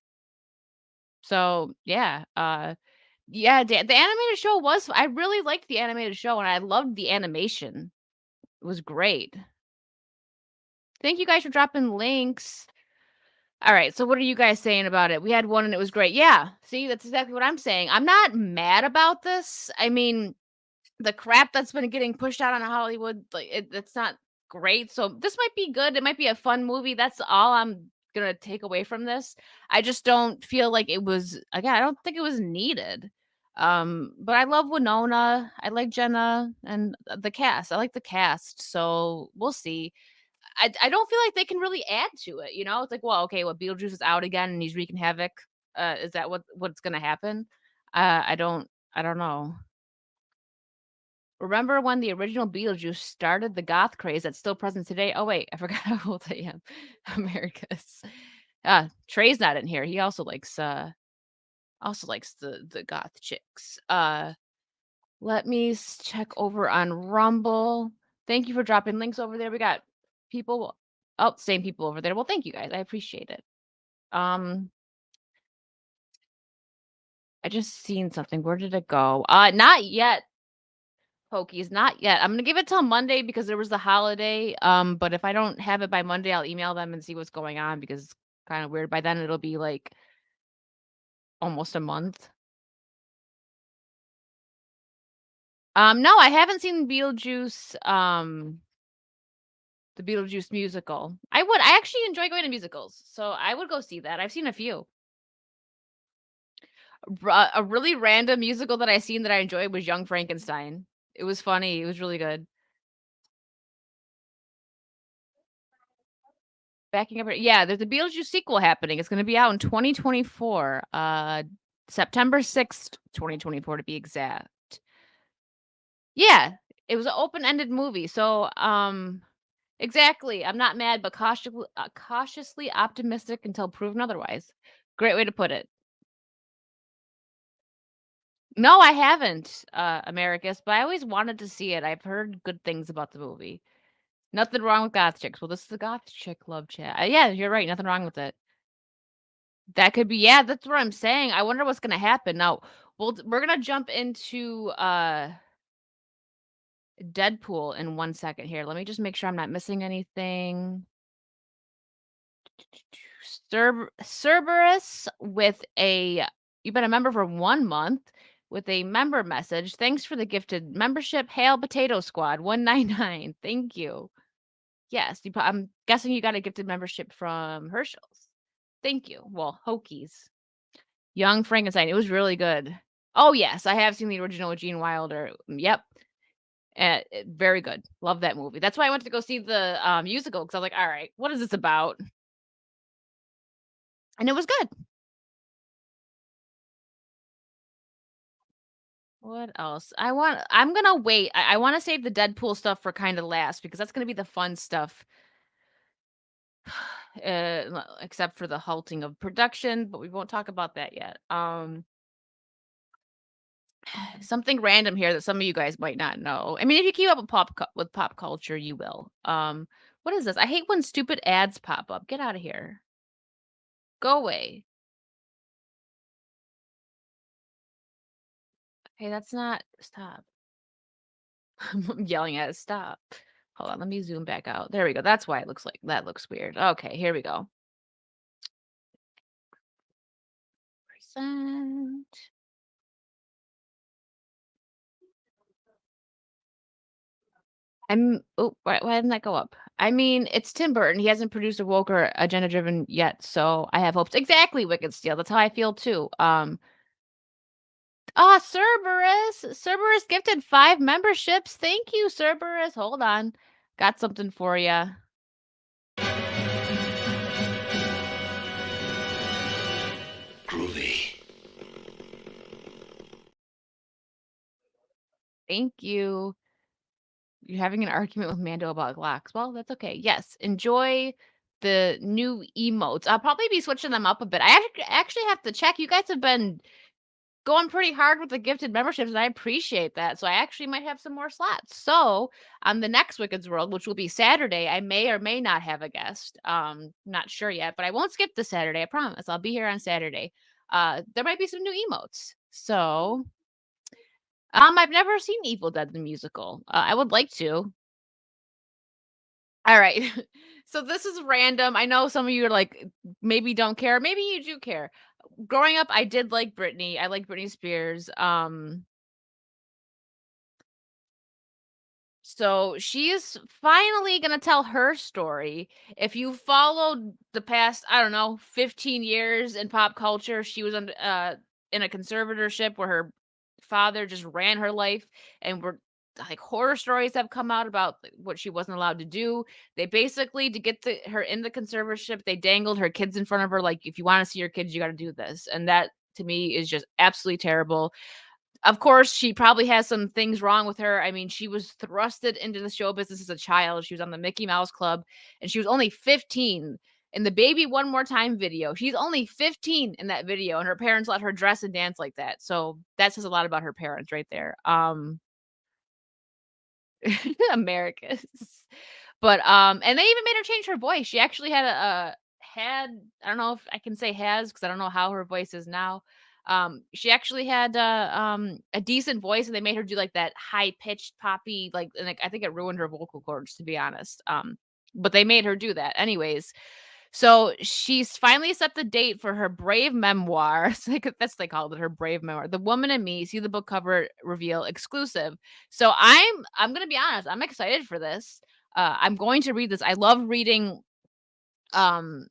So, yeah, yeah, the animated show was I really liked the animated show, and I loved the animation. It was great. Thank you guys for dropping links. All right, so what are you guys saying about it? We had one and it was great. Yeah, see, that's exactly what I'm saying. I'm not mad about this. I mean, the crap that's been getting pushed out on Hollywood, like it's not great. So this might be good. It might be a fun movie. That's all I'm gonna take away from this. I just don't feel like it was again, I don't think it was needed. But I love Winona. I like Jenna and the cast. I like the cast. So we'll see. I don't feel like they can really add to it, you know? It's like, well, okay, Beetlejuice is out again and he's wreaking havoc. Is that what's gonna happen? I don't know. Remember when the original Beetlejuice started the goth craze that's still present today? Oh wait, I forgot how old I am. America's. Trey's not in here. He also likes the goth chicks. Let me check over on Rumble. Thank you for dropping links over there. We got people. Oh, same people over there. Well, thank you guys. I appreciate it. Um, I just seen something. Where did it go? Not yet, Pokies. Not yet. I'm gonna give it till Monday because there was the holiday. But if I don't have it by Monday, I'll email them and see what's going on because it's kind of weird. By then, it'll be like almost a month. No, I haven't seen Beetlejuice. The Beetlejuice musical. I actually enjoy going to musicals, so I would go see that. I've seen a few. A really random musical that I seen that I enjoyed was Young Frankenstein. It was funny, it was really good. Backing up yeah, there's a Beetlejuice sequel happening. It's gonna be out in 2024, September 6th, 2024 to be exact. Yeah, it was an open-ended movie, so, exactly, I'm not mad, but cautiously optimistic until proven otherwise. Great way to put it. No, I haven't, Americus, but I always wanted to see it. I've heard good things about the movie. Nothing wrong with goth chicks. Well, this is the goth chick love chat. Yeah, you're right. Nothing wrong with it. That could be. Yeah, that's what I'm saying. I wonder what's gonna happen now. We're gonna jump into Deadpool in 1 second here. Let me just make sure I'm not missing anything. Cerberus with a you've been a member for 1 month with a member message. Thanks for the gifted membership. Hail Potato Squad 199. Thank you. Yes, I'm guessing you got a gifted membership from Herschel's. Thank you. Well, Hokies. Young Frankenstein. It was really good. Oh yes, I have seen the original with Gene Wilder. Yep. Very good. Love that movie. That's why I went to go see the musical because I was like, all right, what is this about? And it was good. What else? I'm gonna wait. I want to save the Deadpool stuff for kind of last because that's gonna be the fun stuff. Except for the halting of production, but we won't talk about that yet. Something random here that some of you guys might not know. I mean, if you keep up with pop culture, you will. What is this? I hate when stupid ads pop up. Get out of here. Go away. Hey, that's not stop. I'm yelling at it. Stop. Hold on, let me zoom back out. There we go. That's why it looks like that looks weird. Okay, here we go. Percent. why didn't that go up? I mean, it's Tim Burton. He hasn't produced a woke or agenda-driven yet, so I have hopes. Exactly, Wicked Steel. That's how I feel too. Cerberus gifted 5 memberships. Thank you, Cerberus. Hold on. Got something for you. Groovy. Thank you. You're having an argument with Mando about Glocks. Well, that's okay. Yes, enjoy the new emotes. I'll probably be switching them up a bit. Actually have to check. You guys have been going pretty hard with the gifted memberships, and I appreciate that. So I actually might have some more slots. So on the next Wicked's World, which will be Saturday, I may or may not have a guest. Not sure yet, but I won't skip the Saturday. I promise. I'll be here on Saturday. There might be some new emotes. So I've never seen Evil Dead the musical. I would like to. All right. So this is random. I know some of you are like, maybe don't care. Maybe you do care. Growing up, I did like Britney. I like Britney Spears. So she is finally gonna tell her story. If you followed the past, I don't know, 15 years in pop culture, she was in a conservatorship where her father just ran her life, and were like horror stories have come out about like, what she wasn't allowed to do. They basically to get her in the conservatorship, they dangled her kids in front of her like if you want to see your kids, you got to do this. And that to me is just absolutely terrible. Of course, she probably has some things wrong with her. I mean, she was thrusted into the show business as a child. She was on the Mickey Mouse Club, and she was only 15 in the Baby One More Time video. She's only 15 in that video, and her parents let her dress and dance like that. So that says a lot about her parents right there. Americas. But, and they even made her change her voice. She actually had had I don't know if I can say has because I don't know how her voice is now. She actually had a decent voice, and they made her do like that high pitched poppy and like I think it ruined her vocal cords to be honest. But they made her do that anyways. So she's finally set the date for her brave memoir. That's they called it, her brave memoir. The Woman in Me. See the book cover reveal exclusive. So I'm gonna be honest. I'm excited for this. I'm going to read this. I love reading um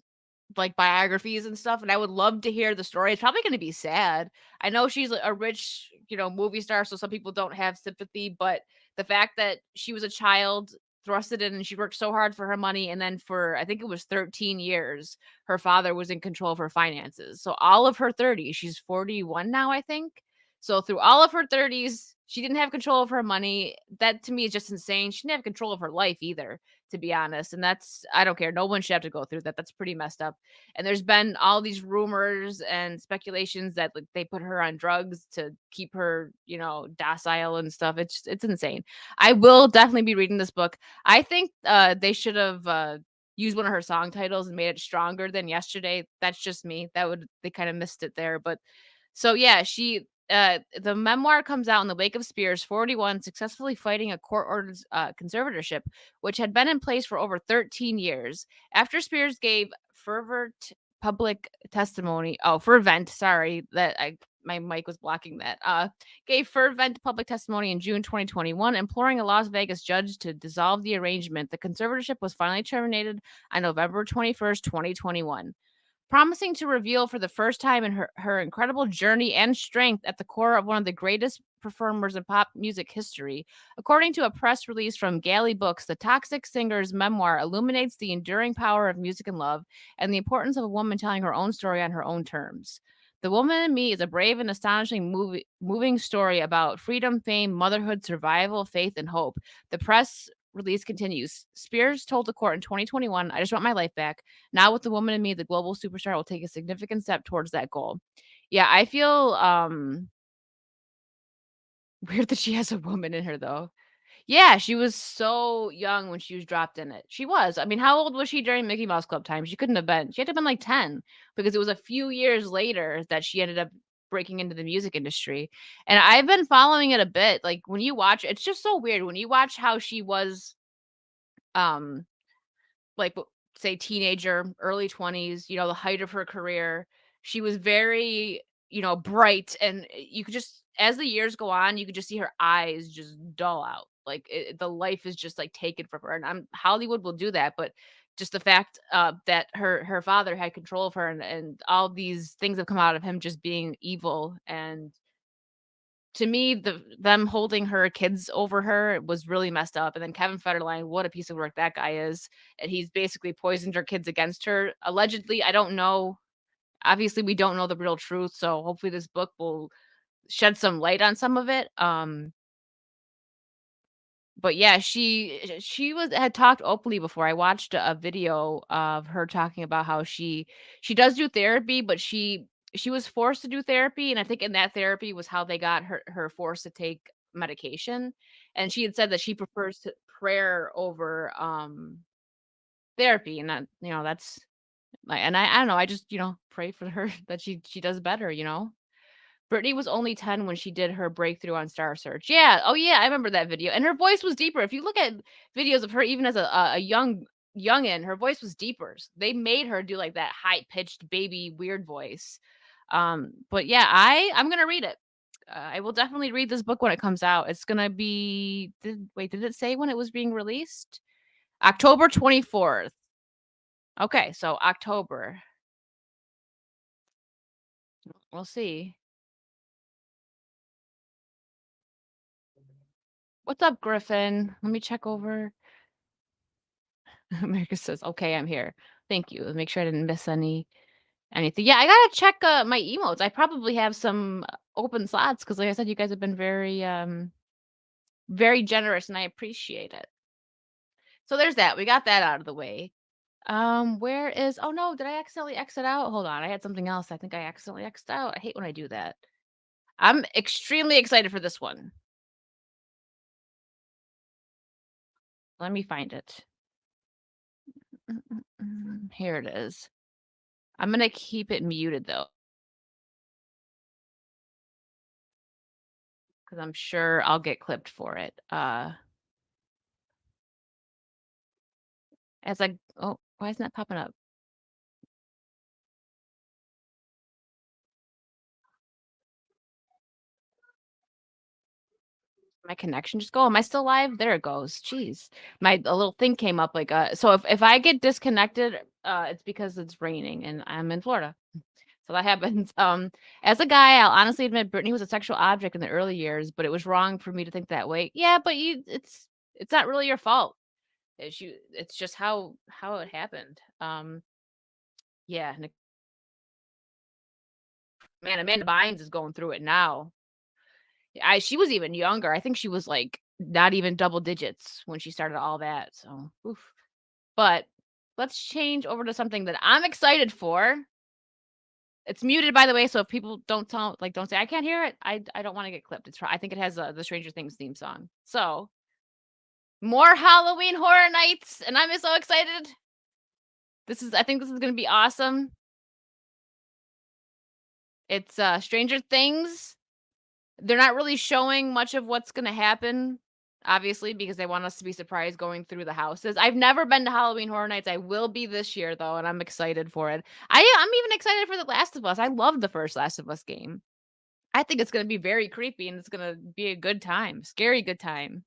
like biographies and stuff, and I would love to hear the story. It's probably going to be sad. I know she's a rich, movie star, so some people don't have sympathy, but the fact that she was a child thrusted in and she worked so hard for her money, and then for I think it was 13 years her father was in control of her finances. So all of her 30s, she's 41 now I think. So through all of her 30s she didn't have control of her money. That to me is just insane. She didn't have control of her life either, to be honest. And that's I don't care. No one should have to go through that. That's pretty messed up. And there's been all these rumors and speculations that like they put her on drugs to keep her, docile and stuff. It's insane. I will definitely be reading this book. I think they should have used one of her song titles and made it stronger than Yesterday. That's just me. They kind of missed it there, but so yeah, the memoir comes out in the wake of Spears 41 successfully fighting a court-ordered conservatorship, which had been in place for over 13 years. After Spears gave public testimony, fervent, sorry, that I my mic was blocking that. Gave fervent public testimony in June 2021, imploring a Las Vegas judge to dissolve the arrangement. The conservatorship was finally terminated on November 21st, 2021, promising to reveal for the first time in her incredible journey and strength at the core of one of the greatest performers in pop music history. According to a press release from Galley Books, the Toxic Singer's memoir illuminates the enduring power of music and love and the importance of a woman telling her own story on her own terms. The Woman in Me is a brave and astonishing moving story about freedom, fame, motherhood, survival, faith, and hope. The press release continues. Spears told the court in 2021, I just want my life back. Now with The Woman in Me, the global superstar will take a significant step towards that goal. Yeah, I feel weird that she has a woman in her though. Yeah, she was so young when she was dropped in it. She was. I mean, how old was she during Mickey Mouse Club time? She couldn't have been. She had to have been like 10 because it was a few years later that she ended up breaking into the music industry. And I've been following it a bit. Like when you watch, it's just so weird when you watch how she was um like say teenager, early 20s, the height of her career. She was very, bright, and you could just as the years go on, you could just see her eyes just dull out. like, the life is just, like, taken from her, and Hollywood will do that, but just the fact, that her father had control of her and all these things have come out of him just being evil, and to me, them holding her kids over her was really messed up, and then Kevin Federline, what a piece of work that guy is, and he's basically poisoned her kids against her, allegedly, I don't know. Obviously, we don't know the real truth, so hopefully this book will shed some light on some of it, but yeah, she was had talked openly before. I watched a video of her talking about how she does do therapy, but she was forced to do therapy, and I think in that therapy was how they got her forced to take medication, and she had said that she prefers prayer over, therapy, and that, that's like, and I don't know, I just, pray for her that she does better, you know? Britney was only 10 when she did her breakthrough on Star Search. Yeah, oh yeah, I remember that video, and her voice was deeper. If you look at videos of her even as a youngin, her voice was deeper. They made her do, like, that high-pitched baby weird voice. But yeah, I'm gonna read it. I will definitely read this book when it comes out. It's gonna be did it say when it was being released? October 24th. Okay, so October. We'll see. What's up, Griffin? Let me check over. America says, "Okay, I'm here. Thank you. Make sure I didn't miss anything." Yeah, I gotta check my emotes. I probably have some open slots because, like I said, you guys have been very generous, and I appreciate it. So there's that. We got that out of the way. Where is? Oh no, did I accidentally exit out? Hold on, I had something else. I think I accidentally exited out. I hate when I do that. I'm extremely excited for this one. Let me find it. Here it is. I'm gonna keep it muted though, because I'm sure I'll get clipped for it. As I oh, why isn't that popping up? My connection just go, "Am I still live?" There it goes. Jeez. A little thing came up like, so if I get disconnected, it's because it's raining and I'm in Florida. So that happens. As a guy, I'll honestly admit Brittany was a sexual object in the early years, but it was wrong for me to think that way. Yeah, but it's not really your fault. It's just how it happened. Yeah, man, Amanda Bynes is going through it now. She was even younger. I think she was, like, not even double digits when she started all that, so, oof. But let's change over to something that I'm excited for. It's muted, by the way, so if people don't say, "I can't hear it," I don't wanna get clipped. I think it has, the Stranger Things theme song. So, more Halloween Horror Nights, and I'm so excited. I think this is gonna be awesome. It's, Stranger Things. They're not really showing much of what's gonna happen, obviously, because they want us to be surprised going through the houses. I've never been to Halloween Horror Nights. I will be this year, though, and I'm excited for it. I'm even excited for The Last of Us. I love the first Last of Us game. I think it's gonna be very creepy, and it's gonna be a good time, scary good time.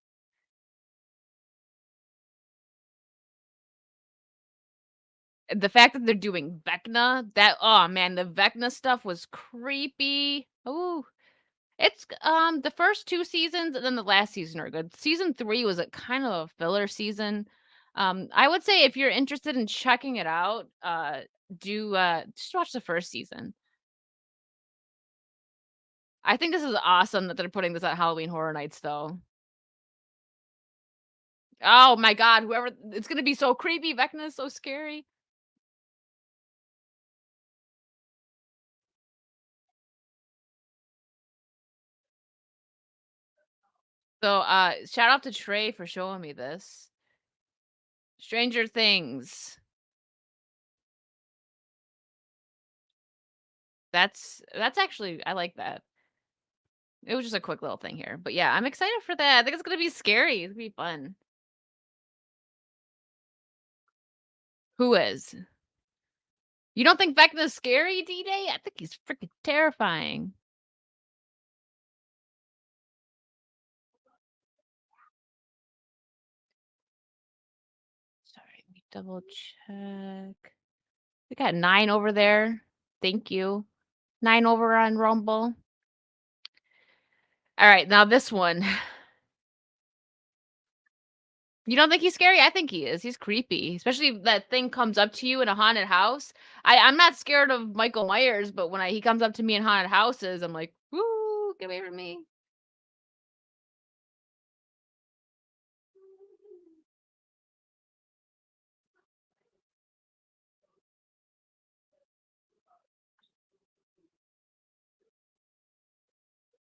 The fact that they're doing Vecna, oh, man, the Vecna stuff was creepy. Ooh. The first 2 seasons and then the last season are good. Season 3 was a kind of a filler season. I would say if you're interested in checking it out, just watch the first season. I think this is awesome that they're putting this at Halloween Horror Nights, though. Oh my god, whoever it's gonna be so creepy. Vecna is so scary. So, shout out to Trey for showing me this. Stranger Things. That's actually I like that. It was just a quick little thing here. But yeah, I'm excited for that. I think it's gonna be scary. It's gonna be fun. Who is? You don't think Vecna's scary, D-Day? I think he's freaking terrifying. double check. We got 9 over there. Thank you. 9 over on Rumble. All right, now this one. You don't think he's scary? I think he is. He's creepy, especially if that thing comes up to you in a haunted house. I'm not scared of Michael Myers, but when he comes up to me in haunted houses, I'm like, "Woo, get away from me."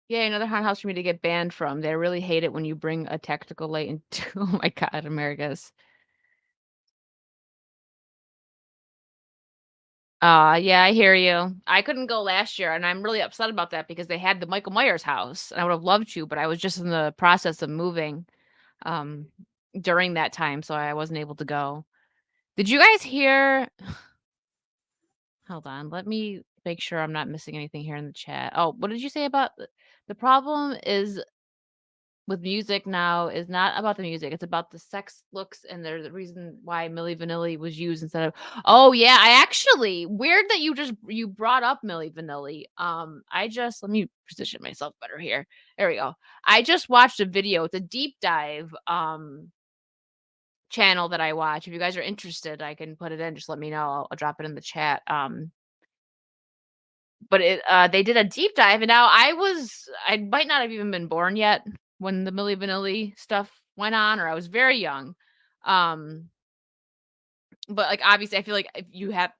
Yeah, another haunted house for me to get banned from. They really hate it when you bring a tactical light into oh my god, Americus. Yeah, I hear you. I couldn't go last year, and I'm really upset about that because they had the Michael Myers house, and I would have loved to, but I was just in the process of moving, um, during that time, so I wasn't able to go. Did you guys hear hold on, let me make sure I'm not missing anything here in the chat. Oh, what did you say about the problem is with music now is not about the music, it's about the sex looks and there's the reason why Milli Vanilli was used instead of oh, yeah, I actually weird that you brought up Milli Vanilli. I just let me position myself better here. There we go. I just watched a video, it's a deep dive, channel that I watch. If you guys are interested, I can put it in, just let me know. I'll drop it in the chat, but they did a deep dive, and now I might not have even been born yet when the Milli Vanilli stuff went on, or I was very young. Um, but, like, obviously, I feel like if you have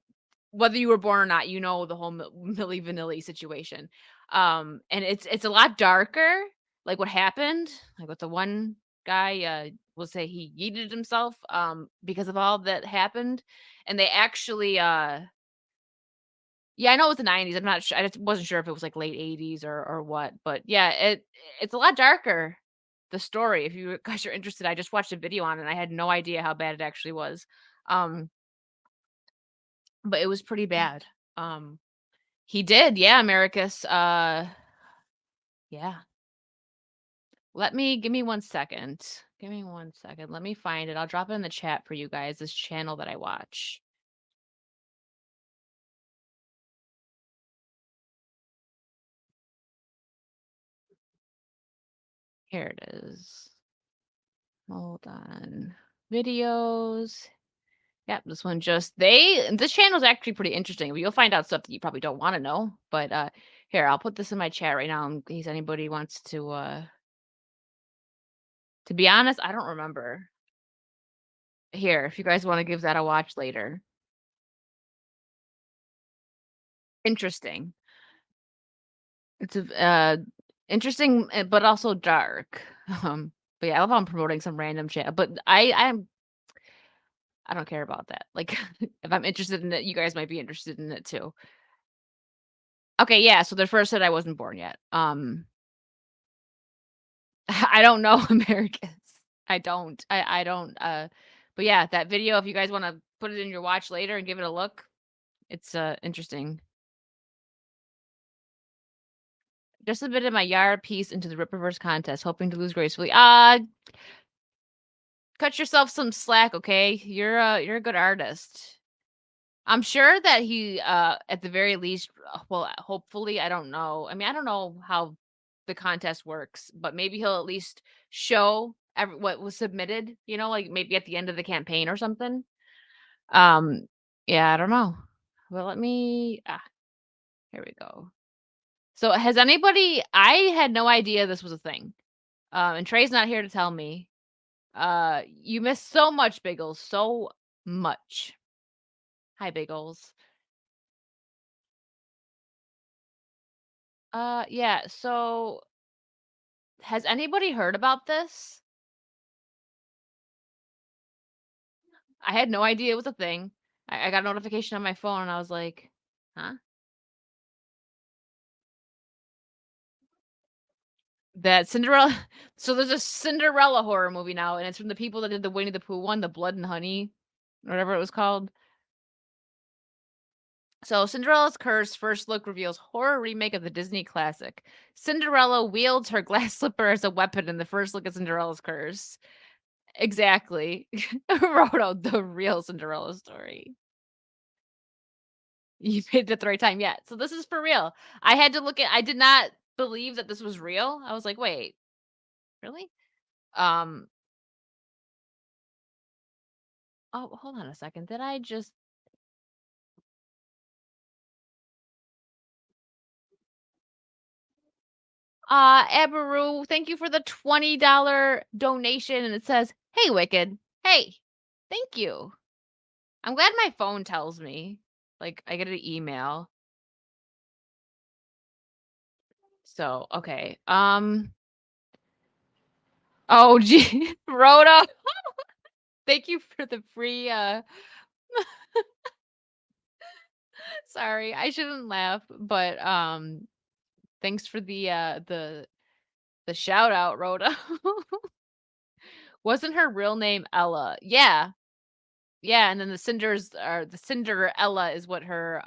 whether you were born or not, you know the whole Milli Vanilli situation. And it's a lot darker, like, what happened, like, with the one guy, we'll say he yeeted himself, because of all that happened, and they actually, yeah, I know it was the '90s, I'm not sure I just wasn't sure if it was, like, late '80s or what, but yeah, it's a lot darker, the story, if you guys are interested, I just watched a video on it, and I had no idea how bad it actually was, um, but it was pretty bad, he did, yeah, Americus, yeah. Give me 1 second, give me 1 second, let me find it, I'll drop it in the chat for you guys, this channel that I watch. Here it is. Hold on. Videos. Yep, this one just this channel is actually pretty interesting. You'll find out stuff that you probably don't want to know. But here, I'll put this in my chat right now in case anybody wants to be honest, I don't remember. Here, if you guys want to give that a watch later. Interesting. It's a interesting but also dark. Um but yeah, I love how I'm promoting some random chat. But I don't care about that. Like if I'm interested in it, you guys might be interested in it too. Okay, yeah, so the first said I wasn't born yet. I don't know Americans. I don't, but yeah, that video, if you guys wanna put it in your watch later and give it a look, it's, interesting. Just submitted my Yara piece into the Rippaverse contest, hoping to lose gracefully. Cut yourself some slack, okay? You're a good artist. I'm sure that he, at the very least, well, hopefully, I don't know. I mean, I don't know how the contest works, but maybe he'll at least show what was submitted, like maybe at the end of the campaign or something. Um, yeah, I don't know. Well, here we go. So has anybody I had no idea this was a thing. And Trey's not here to tell me. You missed so much, Biggles, so much. Hi, Biggles. Yeah, so has anybody heard about this? I had no idea it was a thing. I got a notification on my phone and I was like, "Huh?" That Cinderella so there's a Cinderella horror movie now, and it's from the people that did the Winnie the Pooh one, the Blood and Honey, whatever it was called. So Cinderella's Curse first look reveals horror remake of the Disney classic. Cinderella wields her glass slipper as a weapon in the first look at Cinderella's Curse. Exactly. Wrote out the real Cinderella story. You picked it at the right time, yeah. So this is for real. I did not believe that this was real. I was like, "Wait, really?" Um, oh, hold on a second. Did I just Abaru, thank you for the $20 donation, and it says, "Hey, Wicked. Hey, thank you." I'm glad my phone tells me. Like, I get an email. So, okay. Oh, gee, Rhoda, thank you for the free, sorry, I shouldn't laugh, but, thanks for the shout out, Rhoda. Wasn't her real name Ella? Yeah, yeah, and then the Cinderella is what her,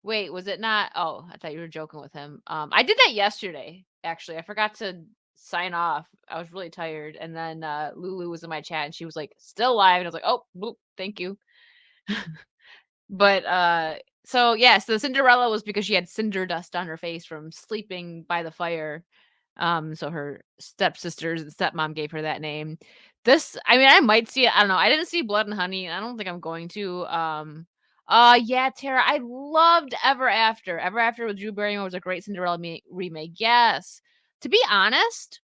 wait, was it not? Oh, I thought you were joking with him. I did that yesterday, actually. I forgot to sign off. I was really tired, and then, Lulu was in my chat, and she was like, "Still live," and I was like, "Oh, boop, thank you." But, so, yeah, so Cinderella was because she had cinder dust on her face from sleeping by the fire. So her stepsisters and stepmom gave her that name. I mean, I might see it. I don't know. I didn't see Blood and Honey, and I don't think I'm going to. Yeah, Tara, I loved Ever After. Ever After with Drew Barrymore was a great Cinderella remake. Yes. To be honest,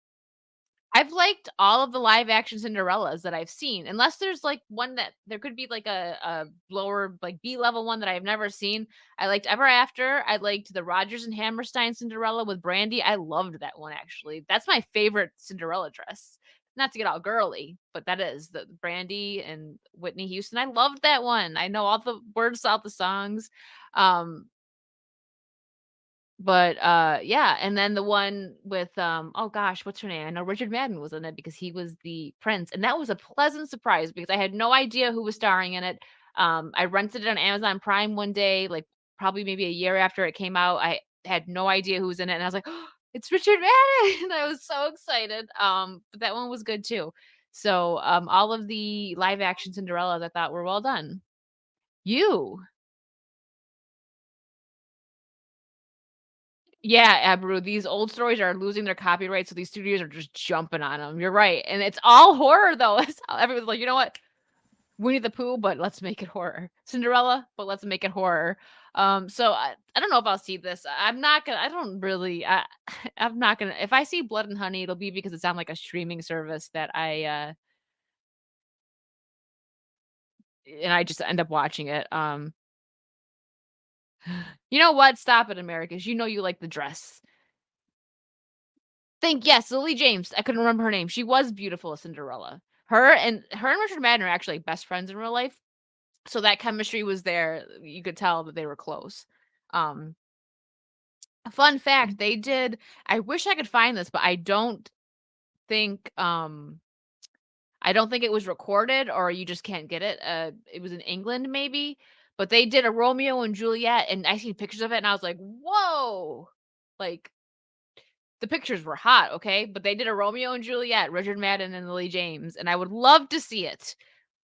I've liked all of the live action Cinderellas that I've seen, unless there's like one that there could be like a lower like B level one that I've never seen. I liked Ever After. I liked the Rodgers and Hammerstein Cinderella with Brandy. I loved that one actually. That's my favorite Cinderella dress. Not to get all girly, but that is the Brandy and Whitney Houston. I loved that one. I know all the words out the songs. Um, but, yeah, and then the one with, oh gosh, what's her name? I know Richard Madden was in it because he was the prince, and that was a pleasant surprise because I had no idea who was starring in it. I rented it on Amazon Prime one day, like, probably maybe a year after it came out. I had no idea who was in it, and I was like, "Oh, it's Richard Madden!" And I was so excited. But that one was good too. So, all of the live action Cinderellas I thought were well done. You? Yeah, Abreu, these old stories are losing their copyright, so these studios are just jumping on them. You're right, and it's all horror though. It's all everyone's like, "You know what? Winnie the Pooh, but let's make it horror. Cinderella, but let's make it horror." So I don't know if I'll see this. I'm not gonna I don't really I'm not gonna if I see Blood and Honey, it'll be because it's on like a streaming service that and I just end up watching it. You know what? Stop it, Americans. You know you like the dress. Yes, Lily James. I couldn't remember her name. She was beautiful as Cinderella. Her and Richard Madden are actually best friends in real life, so that chemistry was there. You could tell that they were close. Um, a fun fact, they did I wish I could find this, but think, I don't think it was recorded or you just can't get it. It was in England maybe, but they did a Romeo and Juliet, and I seen pictures of it, and I was like, "Whoa!" Like, the pictures were hot, okay? But they did a Romeo and Juliet, Richard Madden and Lily James, and I would love to see it,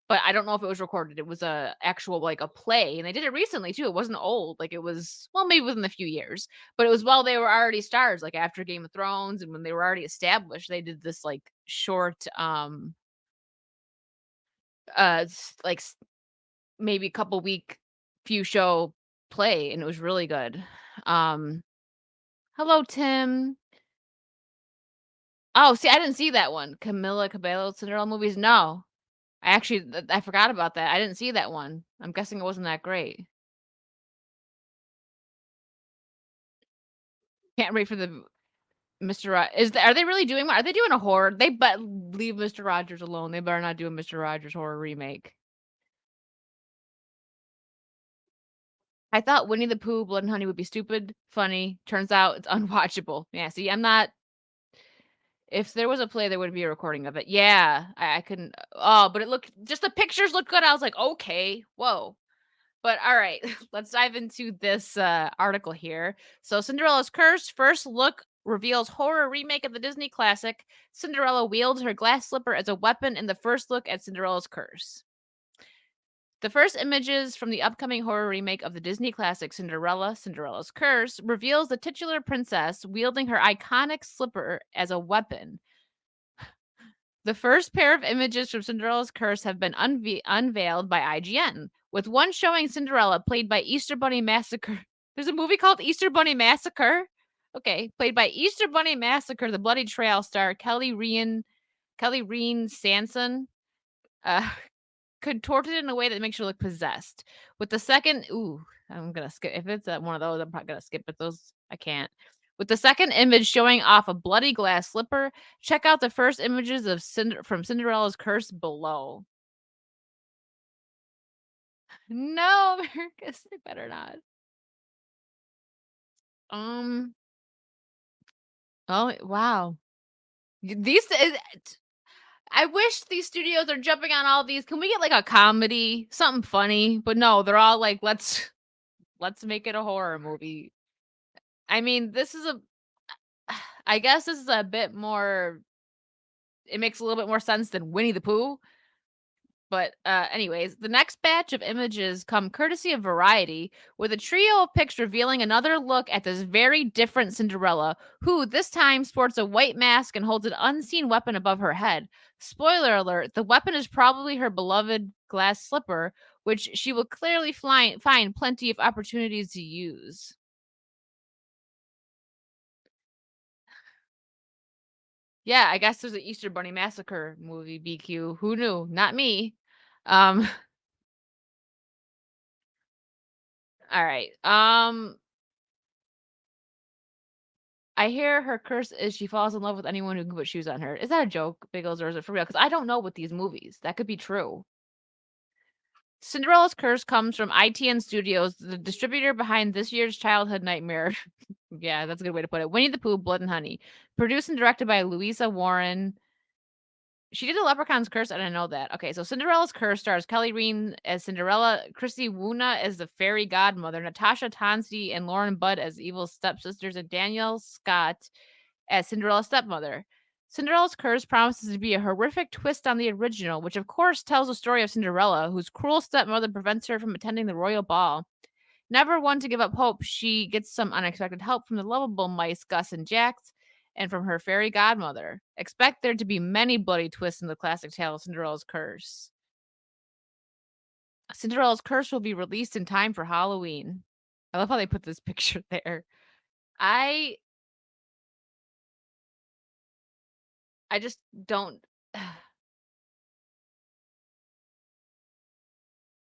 but I don't know if it was recorded. It was a actual like a play, and they did it recently too. It wasn't old, like it was well, maybe within a few years, but it was while they were already stars, like after Game of Thrones, and when they were already established. They did this like short, maybe a couple week few show play, and it was really good. Um, hello, Tim. Oh, see, I didn't see that one. Camila Cabello Cinderella movies? No. I forgot about that. I didn't see that one. I'm guessing it wasn't that great. Can't wait for the Mr. Are they really doing are they doing a horror? They but leave Mr. Rogers alone. They better not do a Mr. Rogers horror remake. I thought Winnie the Pooh, Blood and Honey would be stupid, funny. Turns out it's unwatchable. Yeah, see, I'm not if there was a play, there would be a recording of it. Yeah, I couldn't. Oh, but it looked just the pictures looked good. I was like, okay, whoa. But all right, let's dive into this article here. So, Cinderella's Curse first look reveals horror remake of the Disney classic. Cinderella wields her glass slipper as a weapon in the first look at Cinderella's curse. The first images from the upcoming horror remake of the Disney classic Cinderella, Cinderella's Curse, reveals the titular princess wielding her iconic slipper as a weapon. The first pair of images from Cinderella's Curse have been unveiled by IGN, with one showing Cinderella played by Easter Bunny Massacre. There's a movie called Easter Bunny Massacre. Okay, played by Easter Bunny Massacre, the Bloody Trail star Kelly Reen Sanson. Uh, contorted in a way that makes her look possessed. With the second, I'm gonna skip. If it's one of those, I'm probably gonna skip it. Those I can't. With the second image showing off a bloody glass slipper, check out the first images of from Cinderella's Curse below. No, Americus, they better not. Um. Oh wow. These I wish these studios are jumping on all these. Can we get like a comedy, something funny? But no, they're all like, let's make it a horror movie. I mean, this is a I guess this is a bit more it makes a little bit more sense than Winnie the Pooh. But anyways, the next batch of images come courtesy of Variety, with a trio of pics revealing another look at this very different Cinderella, who this time sports a white mask and holds an unseen weapon above her head. Spoiler alert, the weapon is probably her beloved glass slipper, which she will clearly find plenty of opportunities to use. Yeah, I guess there's an Easter Bunny Massacre movie, BQ. Who knew? Not me. Um, all right. I hear her curse is she falls in love with anyone who can put shoes on her. Is that a joke, Biggles, or is it for real? Because I don't know with these movies. That could be true. Cinderella's Curse comes from ITN Studios, the distributor behind this year's childhood nightmare. Yeah, that's a good way to put it. Winnie the Pooh, Blood and Honey. Produced and directed by Louisa Warren. She did a Leprechaun's Curse. I didn't know that. Okay, so Cinderella's Curse stars Kelly Reen as Cinderella, Chrissy Woona as the fairy godmother, Natasha Tansey and Lauren Budd as evil stepsisters, and Danielle Scott as Cinderella's stepmother. Cinderella's Curse promises to be a horrific twist on the original, which of course tells the story of Cinderella, whose cruel stepmother prevents her from attending the royal ball. Never one to give up hope, she gets some unexpected help from the lovable mice Gus and Jax and from her fairy godmother. Expect there to be many bloody twists in the classic tale of Cinderella's Curse. Cinderella's Curse will be released in time for Halloween. I love how they put this picture there. I I just don't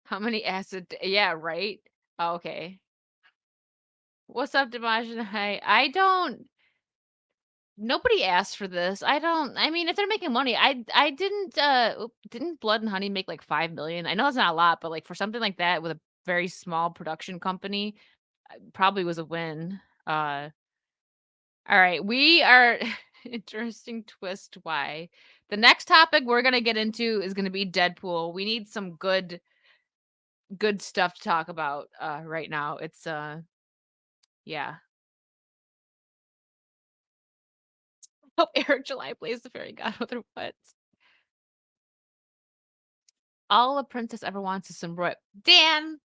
how many acid yeah, right? Oh, okay. What's up, Dimash? I don't nobody asked for this. I mean, if they're making money, I didn't didn't Blood and Honey make like 5 million? I know that's not a lot, but like for something like that with a very small production company, probably was a win. All right, we are interesting twist why. The next topic we're gonna get into is gonna be Deadpool. We need some good stuff to talk about right now. It's yeah. Hope Eric July plays the fairy godmother. What? All a princess ever wants is some roy. Dan,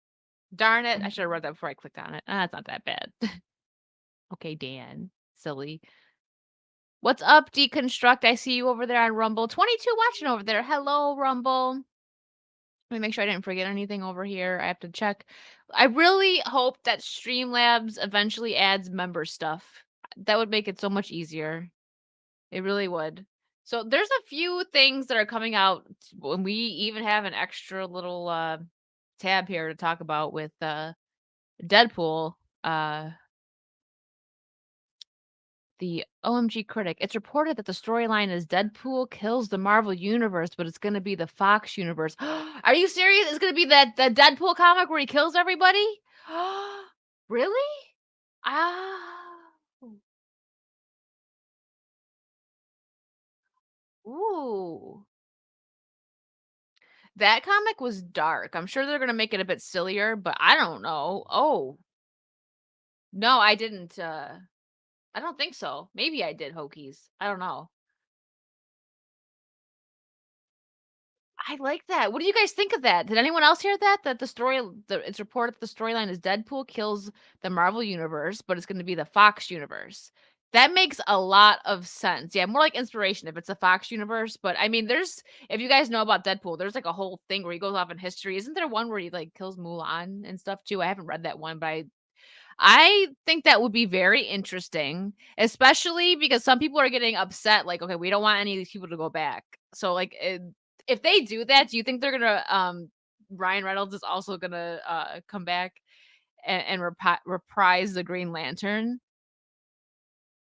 darn it! I should have read that before I clicked on it. It's not that bad. Okay, Dan, silly. What's up, Deconstruct? I see you over there on Rumble. 22 watching over there. Hello, Rumble. Let me make sure I didn't forget anything over here. I have to check. I really hope that Streamlabs eventually adds member stuff. That would make it so much easier. It really would. So there's a few things that are coming out when we even have an extra little tab here to talk about with Deadpool. The OMG critic. It's reported that the storyline is Deadpool kills the Marvel universe, but it's going to be the Fox universe. Are you serious? It's going to be that Deadpool comic where he kills everybody? Really? Ah. Ooh. That comic was dark. I'm sure they're gonna make it a bit sillier, but I don't know. Oh, no, I didn't, I don't think so. Maybe I did Hokies. I don't know. I like that. What do you guys think of that? Did anyone else hear that? That it's reported that the storyline is Deadpool kills the Marvel universe, but it's gonna be the Fox universe. That makes a lot of sense. Yeah, more like inspiration if it's a Fox universe, but I mean, there's if you guys know about Deadpool, there's like a whole thing where he goes off in history. Isn't there one where he like kills Mulan and stuff too? I haven't read that one, but I think that would be very interesting, especially because some people are getting upset, like, "Okay, we don't want any of these people to go back." So, like, if they do that, do you think they're gonna, Ryan Reynolds is also gonna, come back and reprise the Green Lantern?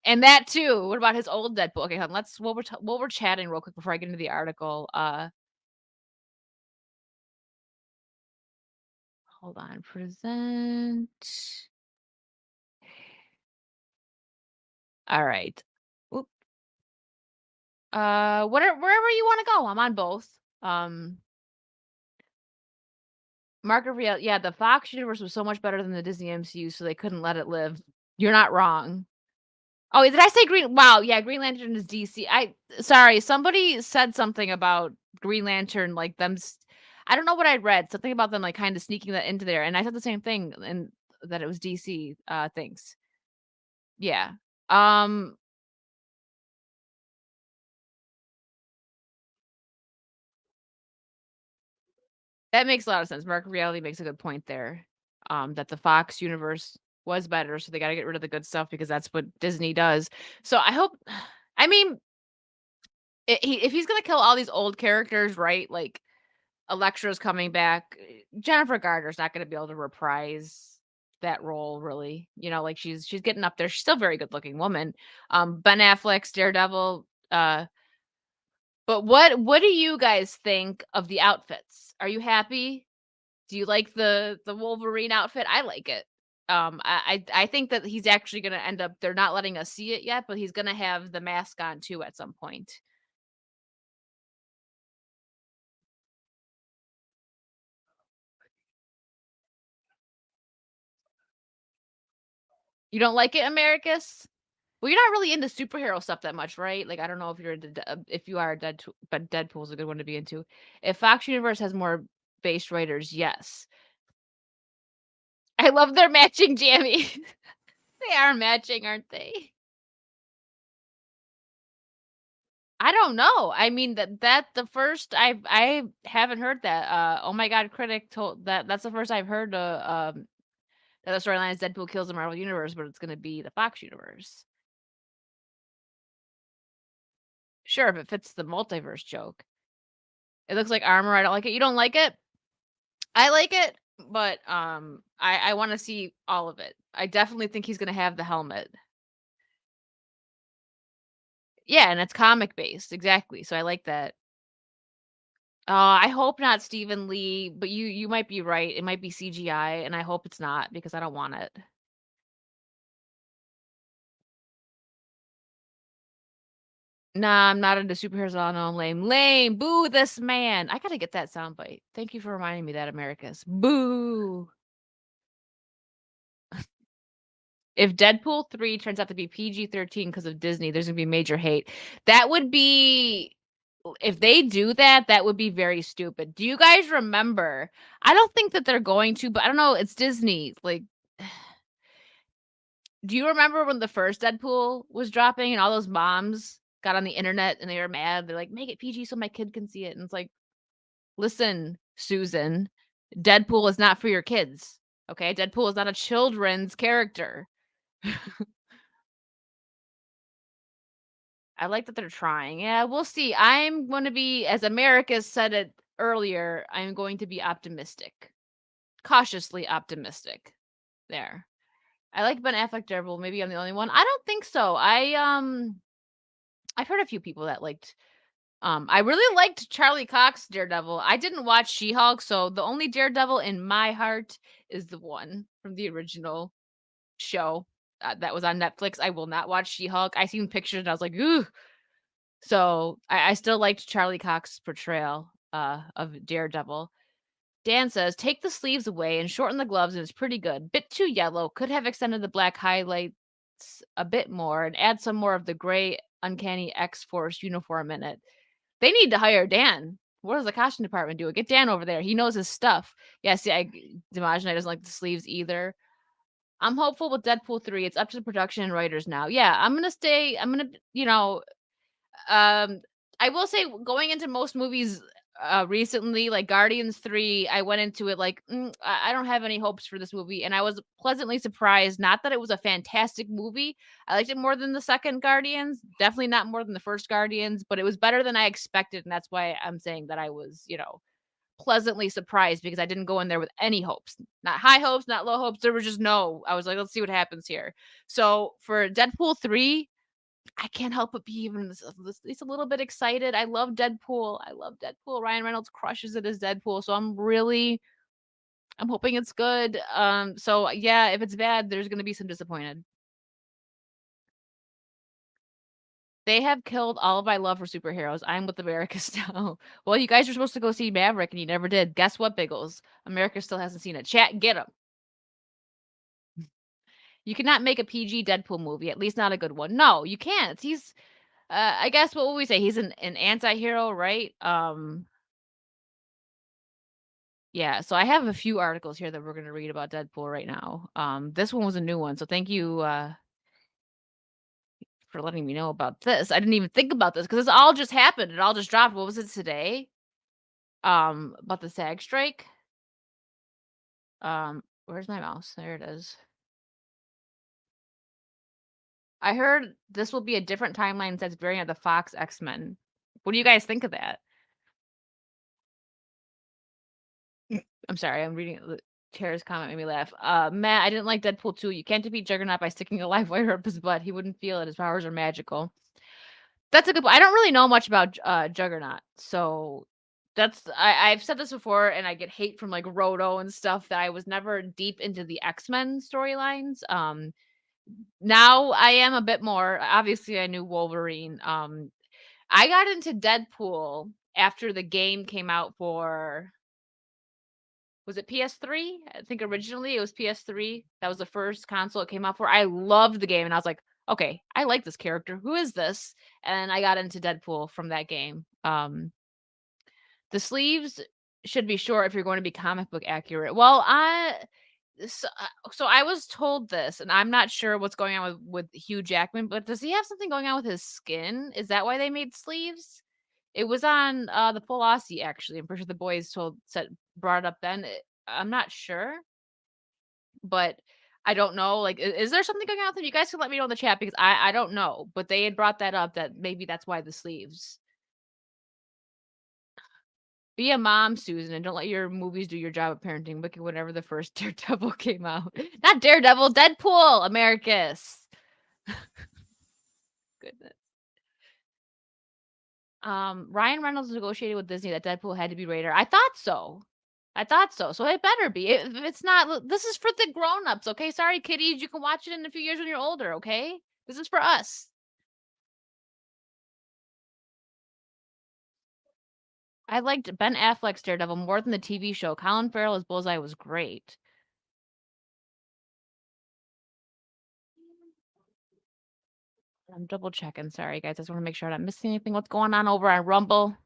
And that too, what about his old Deadpool? Okay, hold on, let's while we're chatting real quick before I get into the article, hold on, present. Alright. Wherever you wanna go, I'm on both. Um, Market Real yeah, the Fox universe was so much better than the Disney MCU, so they couldn't let it live. You're not wrong. Oh, did I say Green wow, yeah, Green Lantern is DC. Sorry, somebody said something about Green Lantern, like, I don't know what I read, something about them, like, kinda sneaking that into there, and I said the same thing, and that it was DC, things. Yeah. Um That makes a lot of sense. Mark Reality makes a good point there. That the Fox universe was better, so they gotta get rid of the good stuff because that's what Disney does. So I hope I mean, if he's gonna kill all these old characters, right? Like Elektra's coming back, Jennifer Garner's not gonna be able to reprise that role really. You know, like she's getting up there. She's still a very good looking woman. Ben Affleck's Daredevil, but what do you guys think of the outfits? Are you happy? Do you like the Wolverine outfit? I like it. I think that he's actually gonna end up they're not letting us see it yet, but he's gonna have the mask on too at some point. You don't like it, Americus? Well, you're not really into superhero stuff that much, right? Like, I don't know if you're into if you are Deadpool, but Deadpool's a good one to be into. If Fox Universe has more based writers, yes. I love their matching jammies. They are matching, aren't they? I don't know. I mean that the first I haven't heard that. Oh my god, critic told that's the first I've heard that the storyline is Deadpool kills the Marvel universe, but it's gonna be the Fox universe. Sure, if it fits the multiverse joke. It looks like armor. I don't like it. You don't like it? I like it, but I want to see all of it. I definitely think he's gonna have the helmet. Yeah, and it's comic based, exactly. So I like that. I hope not Stephen Lee, but you might be right. It might be CGI, and I hope it's not because I don't want it. Nah, I'm not into superheroes at all. No, I'm lame. Lame. Boo this man. I gotta get that soundbite. Thank you for reminding me that, Americus. Boo. If Deadpool 3 turns out to be PG-13 because of Disney, there's gonna be major hate. That would be if they do that, that would be very stupid. Do you guys remember? I don't think that they're going to, but I don't know, it's Disney. Like, do you remember when the first Deadpool was dropping and all those moms got on the internet and they were mad? They're like, "Make it PG so my kid can see it." And it's like, "Listen, Susan, Deadpool is not for your kids, okay? Deadpool is not a children's character." I like that they're trying. Yeah, we'll see. I'm gonna be, as America said it earlier, I'm going to be optimistic. Cautiously optimistic. There. I like Ben Affleck Daredevil. Maybe I'm the only one. I don't think so. I've heard a few people that liked I really liked Charlie Cox Daredevil. I didn't watch She-Hulk, so the only Daredevil in my heart is the one from the original show that was on Netflix. I will not watch She-Hulk. I seen pictures and I was like, ooh. So I still liked Charlie Cox's portrayal of Daredevil. Dan says, take the sleeves away and shorten the gloves, and it's pretty good. Bit too yellow. Could have extended the black highlights effects a bit more and add some more of the gray, uncanny X-Force uniform in it. They need to hire Dan. What does the costume department do? Get Dan over there. He knows his stuff. Yeah, see, Dimash doesn't like the sleeves either. I'm hopeful with Deadpool 3. It's up to the production and writers now. Yeah, I'm gonna, um, I will say going into most movies recently, like Guardians 3, I went into it like, I don't have any hopes for this movie. And I was pleasantly surprised. Not that it was a fantastic movie. I liked it more than the second Guardians. Definitely not more than the first Guardians, but it was better than I expected. And that's why I'm saying that I was, pleasantly surprised because I didn't go in there with any hopes. Not high hopes, not low hopes. There was just no. I was like, let's see what happens here. So for Deadpool 3, I can't help but be even at least a little bit excited. I love Deadpool. I love Deadpool. Ryan Reynolds crushes it as Deadpool. So I'm hoping it's good. So yeah, if it's bad, there's gonna be some disappointed. They have killed all of my love for superheroes. I'm with America still. Well, you guys were supposed to go see Maverick and you never did. Guess what, Biggles? America still hasn't seen it. Chat, get him. You cannot make a PG Deadpool movie, at least not a good one. No, you can't. He's I guess what would we say? He's an anti-hero, right? Yeah, so I have a few articles here that we're gonna read about Deadpool right now. This one was a new one, so thank you for letting me know about this. I didn't even think about this because this all just happened. It all just dropped. What was it today? About the SAG strike. Where's my mouse? There it is. I heard this will be a different timeline since variant of the Fox X-Men. What do you guys think of that? I'm sorry, I'm reading the Tara's comment made me laugh. Matt, I didn't like Deadpool 2. You can't defeat Juggernaut by sticking a live wire up his butt. He wouldn't feel it. His powers are magical. That's a good point. I don't really know much about Juggernaut, so I've said this before, and I get hate from like Roto and stuff that I was never deep into the X-Men storylines. Now I am a bit more. Obviously, I knew Wolverine. I got into Deadpool after the game came out for was it PS3? I think originally it was PS3. That was the first console it came out for. I loved the game and I was like, okay, I like this character. Who is this? And I got into Deadpool from that game. The sleeves should be short if you're going to be comic book accurate. Well, so I was told this, and I'm not sure what's going on with Hugh Jackman, but does he have something going on with his skin? Is that why they made sleeves? It was on the Full Aussie actually. I'm pretty sure the boys brought it up then. I'm not sure, but I don't know. Like, is there something going on with him? You guys can let me know in the chat because I don't know. But they had brought that up that maybe that's why the sleeves. Be a mom, Susan, and don't let your movies do your job of parenting. Look at whenever the first Daredevil came out. Not Daredevil, Deadpool, Americus. Goodness. Ryan Reynolds negotiated with Disney that Deadpool had to be rated. I thought so. I thought so. So it better be. If it's not, this is for the grown-ups, okay? Sorry, kiddies. You can watch it in a few years when you're older, okay? This is for us. I liked Ben Affleck's Daredevil more than the TV show. Colin Farrell as Bullseye was great. I'm double checking. Sorry, guys. I just want to make sure I'm not missing anything. What's going on over on Rumble?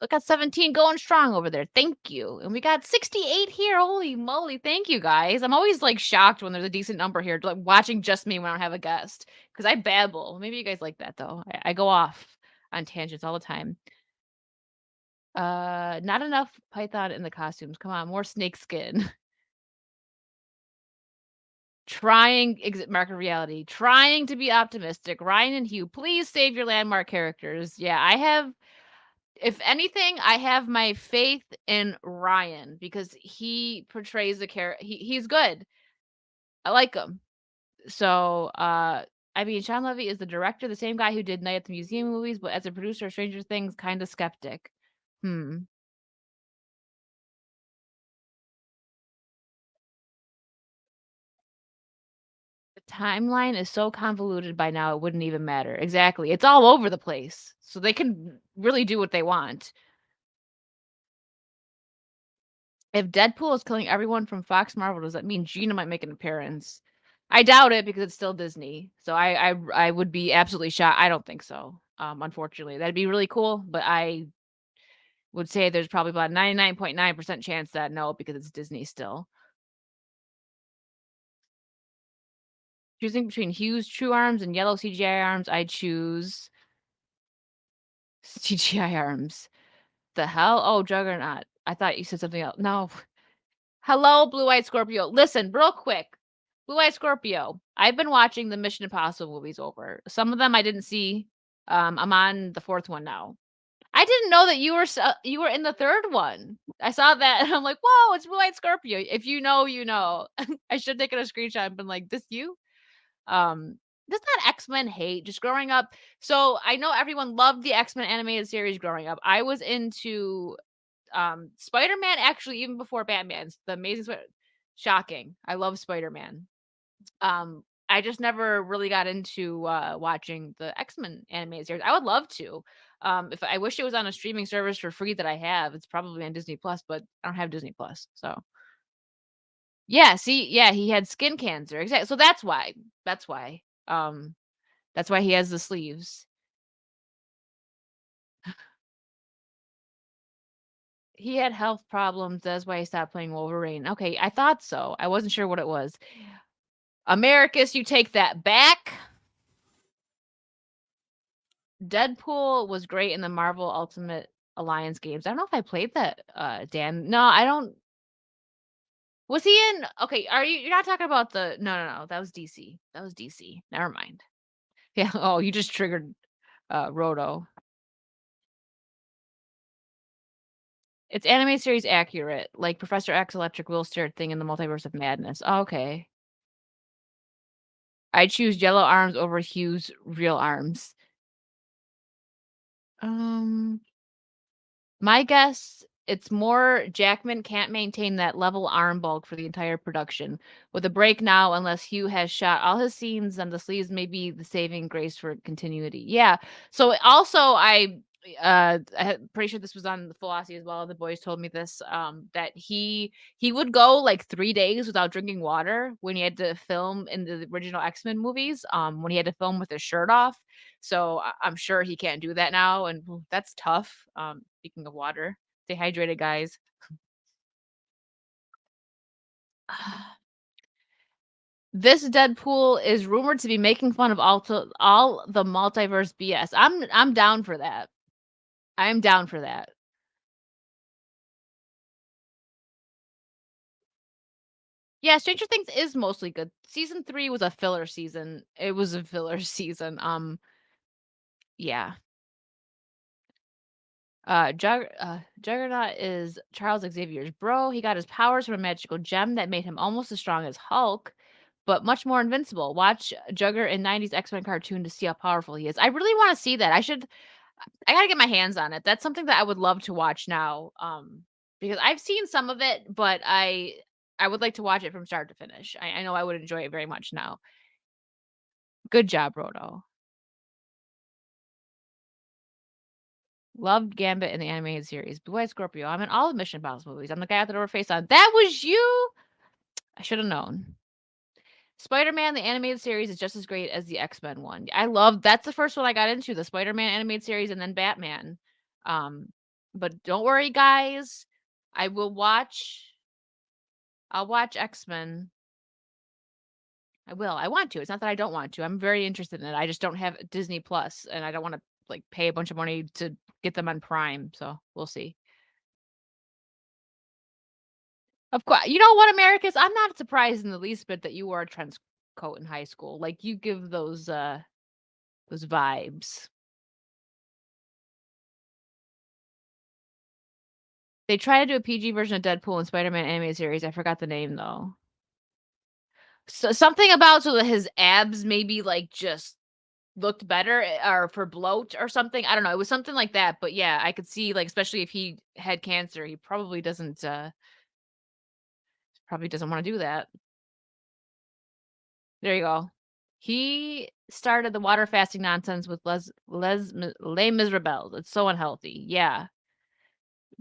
Look at 17 going strong over there. Thank you. And we got 68 here. Holy moly. Thank you, guys. I'm always like shocked when there's a decent number here, like watching just me when I don't have a guest because I babble. Maybe you guys like that though. I go off on tangents all the time. Not enough Python in the costumes. Come on, more snake skin. Trying exit market reality, trying to be optimistic. Ryan and Hugh, please save your landmark characters. Yeah, I have if anything, I have my faith in Ryan because he portrays the character. He's good. I like him. So, I mean, Sean Levy is the director, the same guy who did Night at the Museum movies, but as a producer of Stranger Things, kind of skeptic. Hmm. The timeline is so convoluted by now, it wouldn't even matter. Exactly. It's all over the place. So they can really do what they want. If Deadpool is killing everyone from Fox Marvel, does that mean Gina might make an appearance? I doubt it because it's still Disney. So I would be absolutely shocked. I don't think so. Unfortunately, that'd be really cool, but I would say there's probably about 99.9% chance that no, because it's Disney still. Choosing between Hugh's true arms and yellow CGI arms, I choose CGI arms. The hell? Oh, Juggernaut. I thought you said something else. No. Hello, Blue-Eyed Scorpio. Listen, real quick. Blue-Eyed Scorpio. I've been watching the Mission Impossible movies over. Some of them I didn't see. I'm on the 4th one now. I didn't know that you were in the 3rd one. I saw that and I'm like, "Whoa, it's Blue-Eyed Scorpio." If you know, you know. I should have taken a screenshot and been like, "This you?" Um, that's not X-Men hate, just growing up. So I know everyone loved the X-Men animated series growing up. I was into Spider-Man actually even before Batman's The Amazing shocking. I love Spider-Man. I just never really got into watching the X-Men animated series. I would love to. If I wish it was on a streaming service for free that I have. It's probably on Disney Plus, but I don't have Disney Plus. So yeah, see, yeah, he had skin cancer. Exactly. So that's why. That's why. Um, that's why he has the sleeves. He had health problems. That's why he stopped playing Wolverine. Okay, I thought so. I wasn't sure what it was. Americus, you take that back. Deadpool was great in the Marvel Ultimate Alliance games. I don't know if I played that, Dan. No, I don't. Was he in? Okay, you're not talking about the? No, no, no. That was DC. That was DC. Never mind. Yeah. Oh, you just triggered Roto. It's anime series accurate, like Professor X Electric Wheel Steered thing in the Multiverse of Madness. Oh, okay. I choose yellow arms over Hugh's real arms. Um, my guess, it's more Jackman can't maintain that level arm bulk for the entire production. With a break now, unless Hugh has shot all his scenes and the sleeves may be the saving grace for continuity. Yeah. So also pretty sure this was on the Philosophy as well. The boys told me this, that he would go like 3 days without drinking water when he had to film in the original X-Men movies, when he had to film with his shirt off. So I'm sure he can't do that now, and that's tough. Speaking of water, stay hydrated, guys. This Deadpool is rumored to be making fun of all the multiverse BS. I'm down for that. I'm down for that. Yeah, Stranger Things is mostly good. Season 3 was a filler season. It was a filler season. Yeah. Juggernaut is Charles Xavier's bro. He got his powers from a magical gem that made him almost as strong as Hulk, but much more invincible. Watch Jugger in 90s X-Men cartoon to see how powerful he is. I really want to see that. I gotta get my hands on it. That's something that I would love to watch now. Because I've seen some of it, but I would like to watch it from start to finish. I know I would enjoy it very much now. Good job, Roto. Loved Gambit in the animated series. Blue Eyed Scorpio. I'm in all the Mission Impossible movies. I'm the guy with the rubber face on. That was you. I should have known. Spider-Man, the animated series, is just as great as the X-Men one. I love that's the first one I got into, the Spider-Man animated series and then Batman. Um, but don't worry, guys. I will watch I'll watch X-Men. I will. I want to. It's not that I don't want to. I'm very interested in it. I just don't have Disney Plus and I don't want to like pay a bunch of money to get them on Prime. So we'll see. Of course, you know what, Americus? I'm not surprised in the least bit that you wore a trench coat in high school. Like you give those vibes. They try to do a PG version of Deadpool and Spider-Man animated series. I forgot the name though. So something about so that his abs maybe like just looked better or for bloat or something. I don't know. It was something like that. But yeah, I could see like especially if he had cancer, he probably doesn't want to do that. There you go. He started the water fasting nonsense with Les Miserables. It's so unhealthy. Yeah.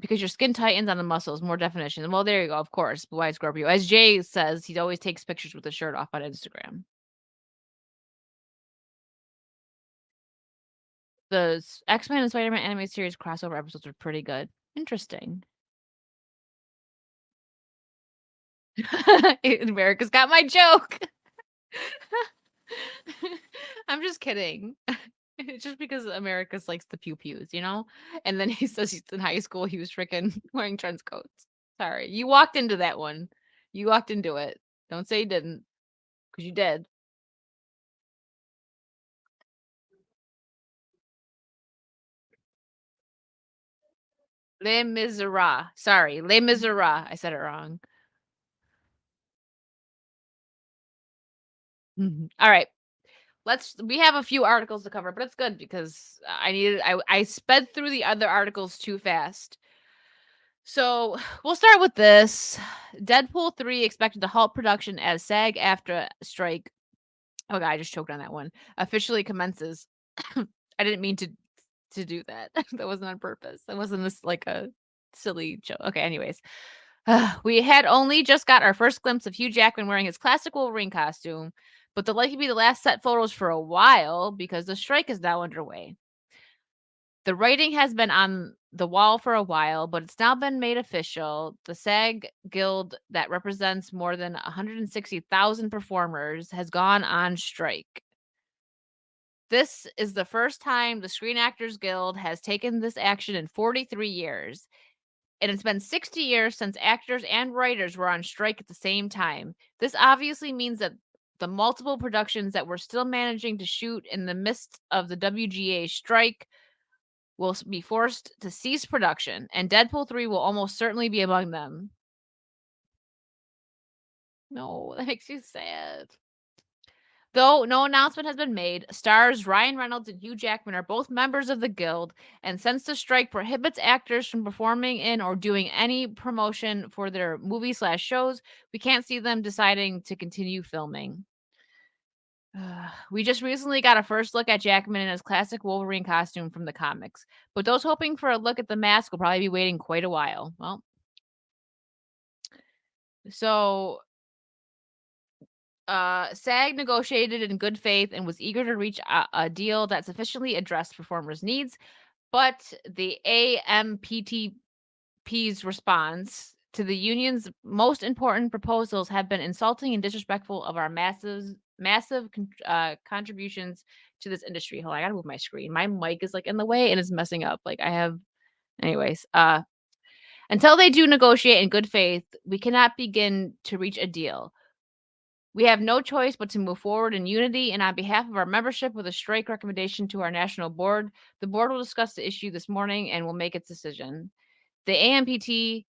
Because your skin tightens on the muscles, more definition. Well, there you go, of course, blue eyed Scorpio. As Jay says, he always takes pictures with the shirt off on Instagram. The X-Men and Spider-Man animated series crossover episodes are pretty good. Interesting. America's got my joke. I'm just kidding. It's just because Americus likes the pew pews, you know? And then he says he's in high school, he was freaking wearing trench coats. Sorry. You walked into that one. You walked into it. Don't say you didn't, because you did. Les Miserables. Sorry, Les Miserables. I said it wrong. All right. We have a few articles to cover, but it's good because I sped through the other articles too fast. So we'll start with this. Deadpool 3 expected to halt production as SAG-AFTRA strike. Oh god, I just choked on that one. Officially commences. I didn't mean to do that. That wasn't on purpose. That wasn't this like a silly joke. Okay, anyways. We had only just got our first glimpse of Hugh Jackman wearing his classic Wolverine costume, but they'll likely be the last set photos for a while because the strike is now underway. The writing has been on the wall for a while, but it's now been made official. The SAG Guild, that represents more than 160,000 performers, has gone on strike. This is the first time the Screen Actors Guild has taken this action in 43 years. And it's been 60 years since actors and writers were on strike at the same time. This obviously means that the multiple productions that we're still managing to shoot in the midst of the WGA strike will be forced to cease production, and Deadpool 3 will almost certainly be among them. No, that makes you sad. Though no announcement has been made, stars Ryan Reynolds and Hugh Jackman are both members of the Guild, and since the strike prohibits actors from performing in or doing any promotion for their movie/shows, we can't see them deciding to continue filming. We just recently got a first look at Jackman in his classic Wolverine costume from the comics, but those hoping for a look at the mask will probably be waiting quite a while. Well, so SAG negotiated in good faith and was eager to reach a deal that sufficiently addressed performers' needs, but the AMPTP's response to the union's most important proposals have been insulting and disrespectful of our massive contributions to this industry. Hold on, I gotta move my screen. My mic is like in the way and it's messing up. Like I have, anyways. Until they do negotiate in good faith, we cannot begin to reach a deal. We have no choice but to move forward in unity, and on behalf of our membership with a strike recommendation to our national board, the board will discuss the issue this morning and will make its decision. The AMPTP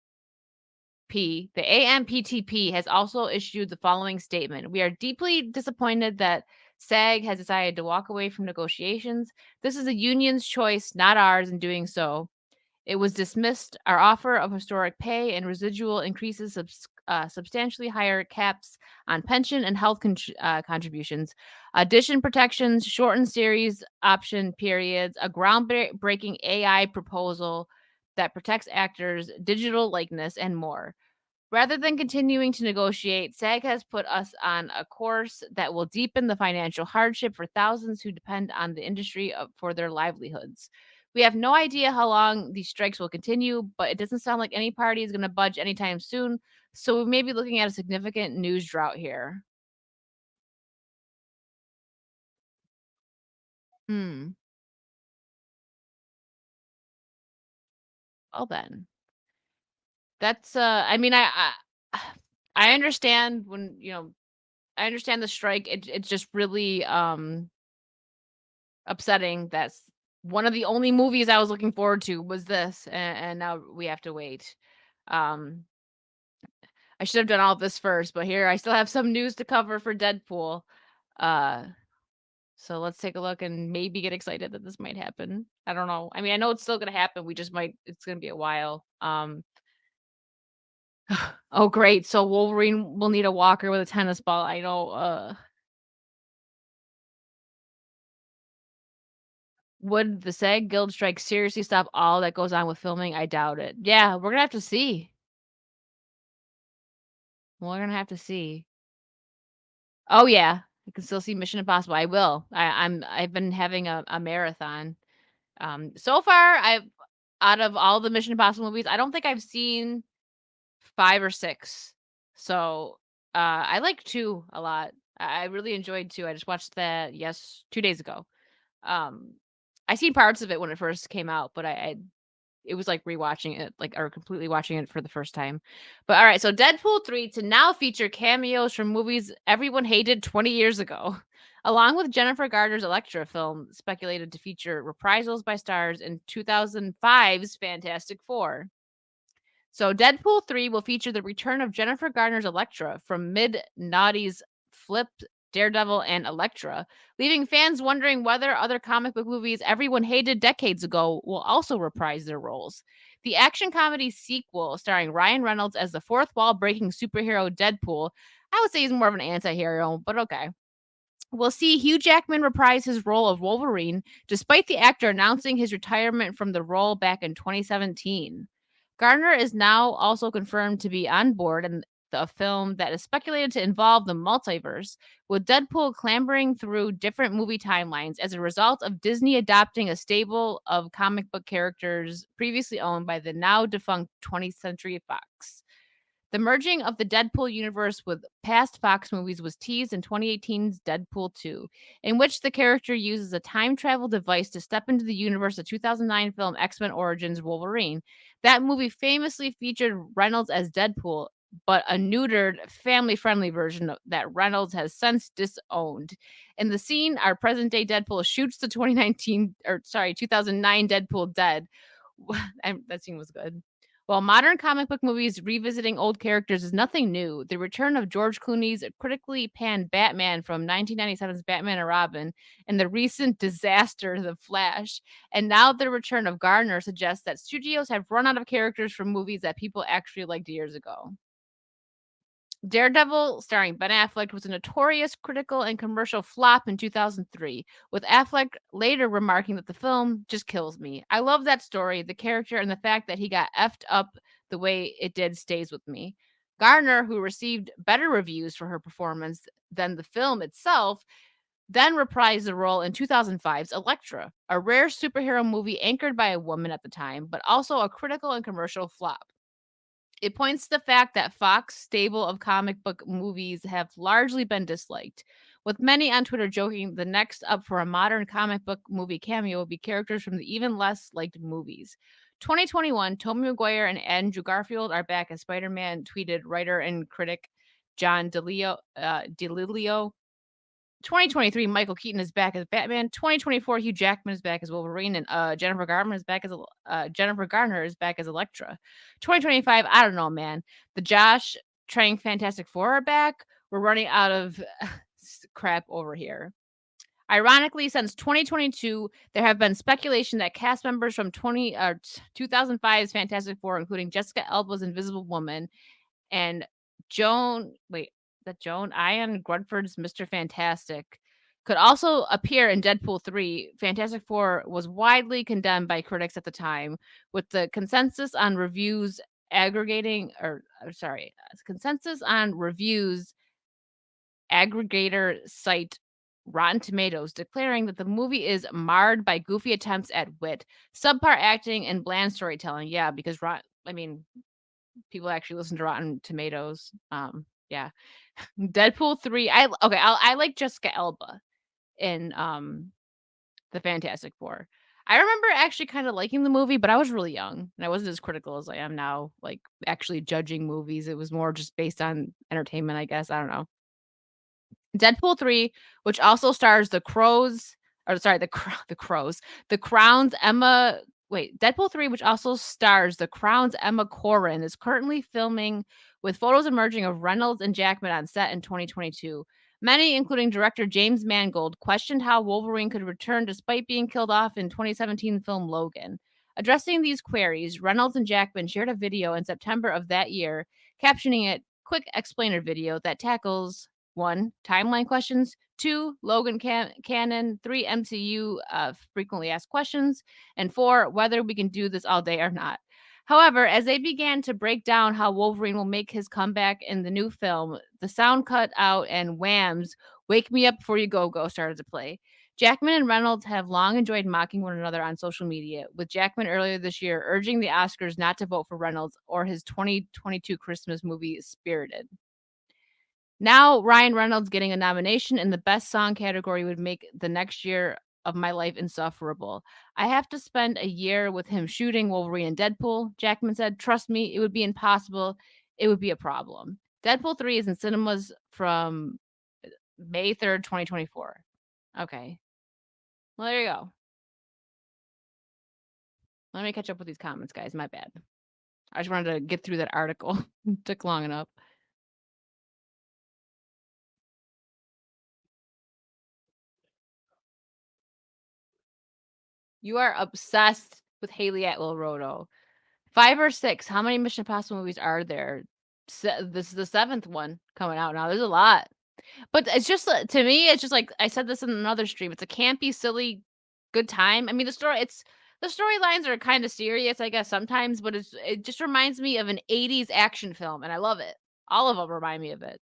has also issued the following statement. We are deeply disappointed that SAG has decided to walk away from negotiations. This is the union's choice, not ours, in doing so. It was dismissed. Our offer of historic pay and residual increases substantially higher caps on pension and health contributions, addition protections, shortened series option periods, a groundbreaking AI proposal that protects actors' digital likeness, and more. Rather than continuing to negotiate, SAG has put us on a course that will deepen the financial hardship for thousands who depend on the industry for their livelihoods. We have no idea how long these strikes will continue, but it doesn't sound like any party is going to budge anytime soon. So we may be looking at a significant news drought here. Hmm. Well then, that's. I mean, I understand when I understand the strike. It's just really upsetting. That's one of the only movies I was looking forward to was this, and now we have to wait. Um, I should have done all of this first, but here I still have some news to cover for Deadpool. Uh, so let's take a look and maybe get excited that this might happen. I don't know. I mean, I know it's still gonna happen. We just might. It's gonna be a while. Oh great. So Wolverine will need a walker with a tennis ball. I know. Would the SAG Guild strike seriously stop all that goes on with filming? I doubt it. Yeah, we're gonna have to see. We're gonna have to see. Oh, yeah. I can still see Mission Impossible. I will. I've been having a marathon. So far, I've out of all the Mission Impossible movies, I don't think I've seen 5 or 6. So, I like 2 a lot. I really enjoyed 2. I just watched that, 2 days ago. Um, I seen parts of it when it first came out, but I it was like rewatching it, like, or completely watching it for the first time. But all right, so Deadpool 3 to now feature cameos from movies everyone hated 20 years ago, along with Jennifer Garner's Elektra film speculated to feature reprisals by stars in 2005's Fantastic Four. So Deadpool 3 will feature the return of Jennifer Garner's Elektra from mid-noughties Flip, Daredevil, and Elektra, leaving fans wondering whether other comic book movies everyone hated decades ago will also reprise their roles. The action comedy sequel, starring Ryan Reynolds as the fourth wall breaking superhero Deadpool, I would say he's more of an anti hero, but okay. We'll see Hugh Jackman reprise his role of Wolverine, despite the actor announcing his retirement from the role back in 2017. Gardner is now also confirmed to be on board in the film that is speculated to involve the multiverse, with Deadpool clambering through different movie timelines as a result of Disney adopting a stable of comic book characters previously owned by the now defunct 20th Century Fox. The merging of the Deadpool universe with past Fox movies was teased in 2018's Deadpool 2, in which the character uses a time travel device to step into the universe of 2009 film X-Men Origins Wolverine. That movie famously featured Reynolds as Deadpool, but a neutered, family-friendly version that Reynolds has since disowned. In the scene, our present-day Deadpool shoots the 2009 Deadpool dead. And that scene was good. While modern comic book movies revisiting old characters is nothing new, the return of George Clooney's critically panned Batman from 1997's Batman and Robin and the recent disaster The Flash, and now the return of Gardner suggests that studios have run out of characters from movies that people actually liked years ago. Daredevil, starring Ben Affleck, was a notorious critical and commercial flop in 2003, with Affleck later remarking that the film just kills me. I love that story, the character, and the fact that he got effed up the way it did stays with me. Garner, who received better reviews for her performance than the film itself, then reprised the role in 2005's Elektra, a rare superhero movie anchored by a woman at the time, but also a critical and commercial flop. It points to the fact that Fox stable of comic book movies have largely been disliked, with many on Twitter joking the next up for a modern comic book movie cameo will be characters from the even less liked movies. 2021, Tobey Maguire and Andrew Garfield are back as Spider-Man, tweeted writer and critic John DeLilio. 2023, Michael Keaton is back as Batman. 2024, Hugh Jackman is back as Wolverine, and Jennifer Garner is back as Elektra. 2025, I don't know, man. The Josh Trank Fantastic Four are back. We're running out of crap over here. Ironically, since 2022, there have been speculation that cast members from 2005's Fantastic Four, including Jessica Alba's Invisible Woman and Joan Ian Grunford's Mr. Fantastic could also appear in Deadpool 3. Fantastic Four was widely condemned by critics at the time, with the consensus on reviews aggregator site Rotten Tomatoes declaring that the movie is marred by goofy attempts at wit, subpar acting, and bland storytelling. Yeah, because people actually listen to Rotten Tomatoes. Yeah. Deadpool 3. I like Jessica Alba in the Fantastic Four. I remember actually kind of liking the movie, but I was really young and I wasn't as critical as I am now, like actually judging movies. It was more just based on entertainment, I guess. I don't know. Deadpool 3, which also stars the Crows, or sorry, the Crows, the Crown's Emma. Wait, Deadpool 3, which also stars the Crown's Emma Corrin, is currently filming with photos emerging of Reynolds and Jackman on set in 2022. Many, including director James Mangold, questioned how Wolverine could return despite being killed off in 2017 film Logan. Addressing these queries, Reynolds and Jackman shared a video in September of that year, captioning it "Quick Explainer Video" that tackles 1, timeline questions, 2, Logan canon, 3, MCU frequently asked questions, and 4, whether we can do this all day or not. However, as they began to break down how Wolverine will make his comeback in the new film, the sound cut out and Wham's Wake Me Up Before You Go Go started to play. Jackman and Reynolds have long enjoyed mocking one another on social media, with Jackman earlier this year urging the Oscars not to vote for Reynolds or his 2022 Christmas movie Spirited. Now, Ryan Reynolds getting a nomination in the Best Song category would make the next year of my life insufferable. I have to spend a year with him shooting Wolverine and Deadpool. Jackman said, "Trust me, it would be impossible. It would be a problem." Deadpool 3 is in cinemas from May 3rd, 2024. Okay. Well, there you go. Let me catch up with these comments, guys. My bad. I just wanted to get through that article. Took long enough. You are obsessed with Haley Atwell Roto. 5 or 6. How many Mission Impossible movies are there? This is the 7th one coming out now. There's a lot. But it's just to me, it's just like I said this in another stream. It's a campy, silly, good time. I mean, the storylines are kind of serious, I guess sometimes, but it just reminds me of an 80s action film, and I love it. All of them remind me of it.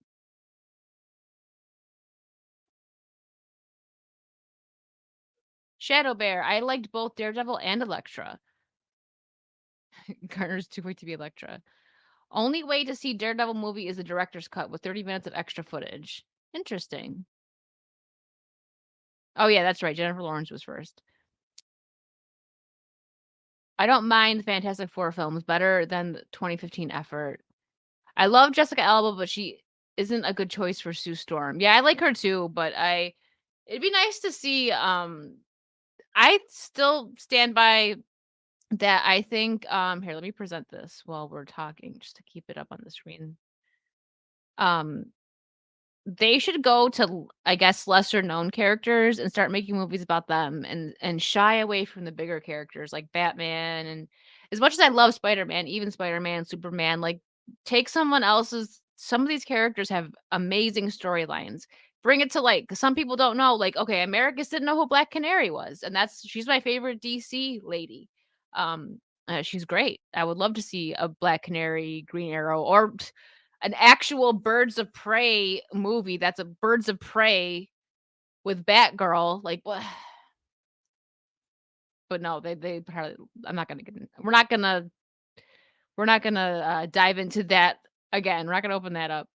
Shadow Bear. I liked both Daredevil and Elektra. Garner's too weak to be Elektra. Only way to see Daredevil movie is the director's cut with 30 minutes of extra footage. Interesting. Oh, yeah, that's right. Jennifer Lawrence was first. I don't mind Fantastic Four films better than the 2015 effort. I love Jessica Alba, but she isn't a good choice for Sue Storm. Yeah, I like her too, but it'd be nice to see I still stand by that. I think here, let me present this while we're talking just to keep it up on the screen. Um They should go to I guess, lesser known characters and start making movies about them and shy away from the bigger characters like Batman, and as much as I love Spider-Man, even Spider-Man, Superman, like, take someone else's some of these characters have amazing storylines. Bring it to light, 'cause some people don't know, like, okay, Americans didn't know who Black Canary was, and she's my favorite DC lady. She's great. I would love to see a Black Canary, Green Arrow, or an actual Birds of Prey movie that's a Birds of Prey with Batgirl, like, what? But no, they probably I'm not gonna get in we're not gonna, dive into that again, we're not gonna open that up.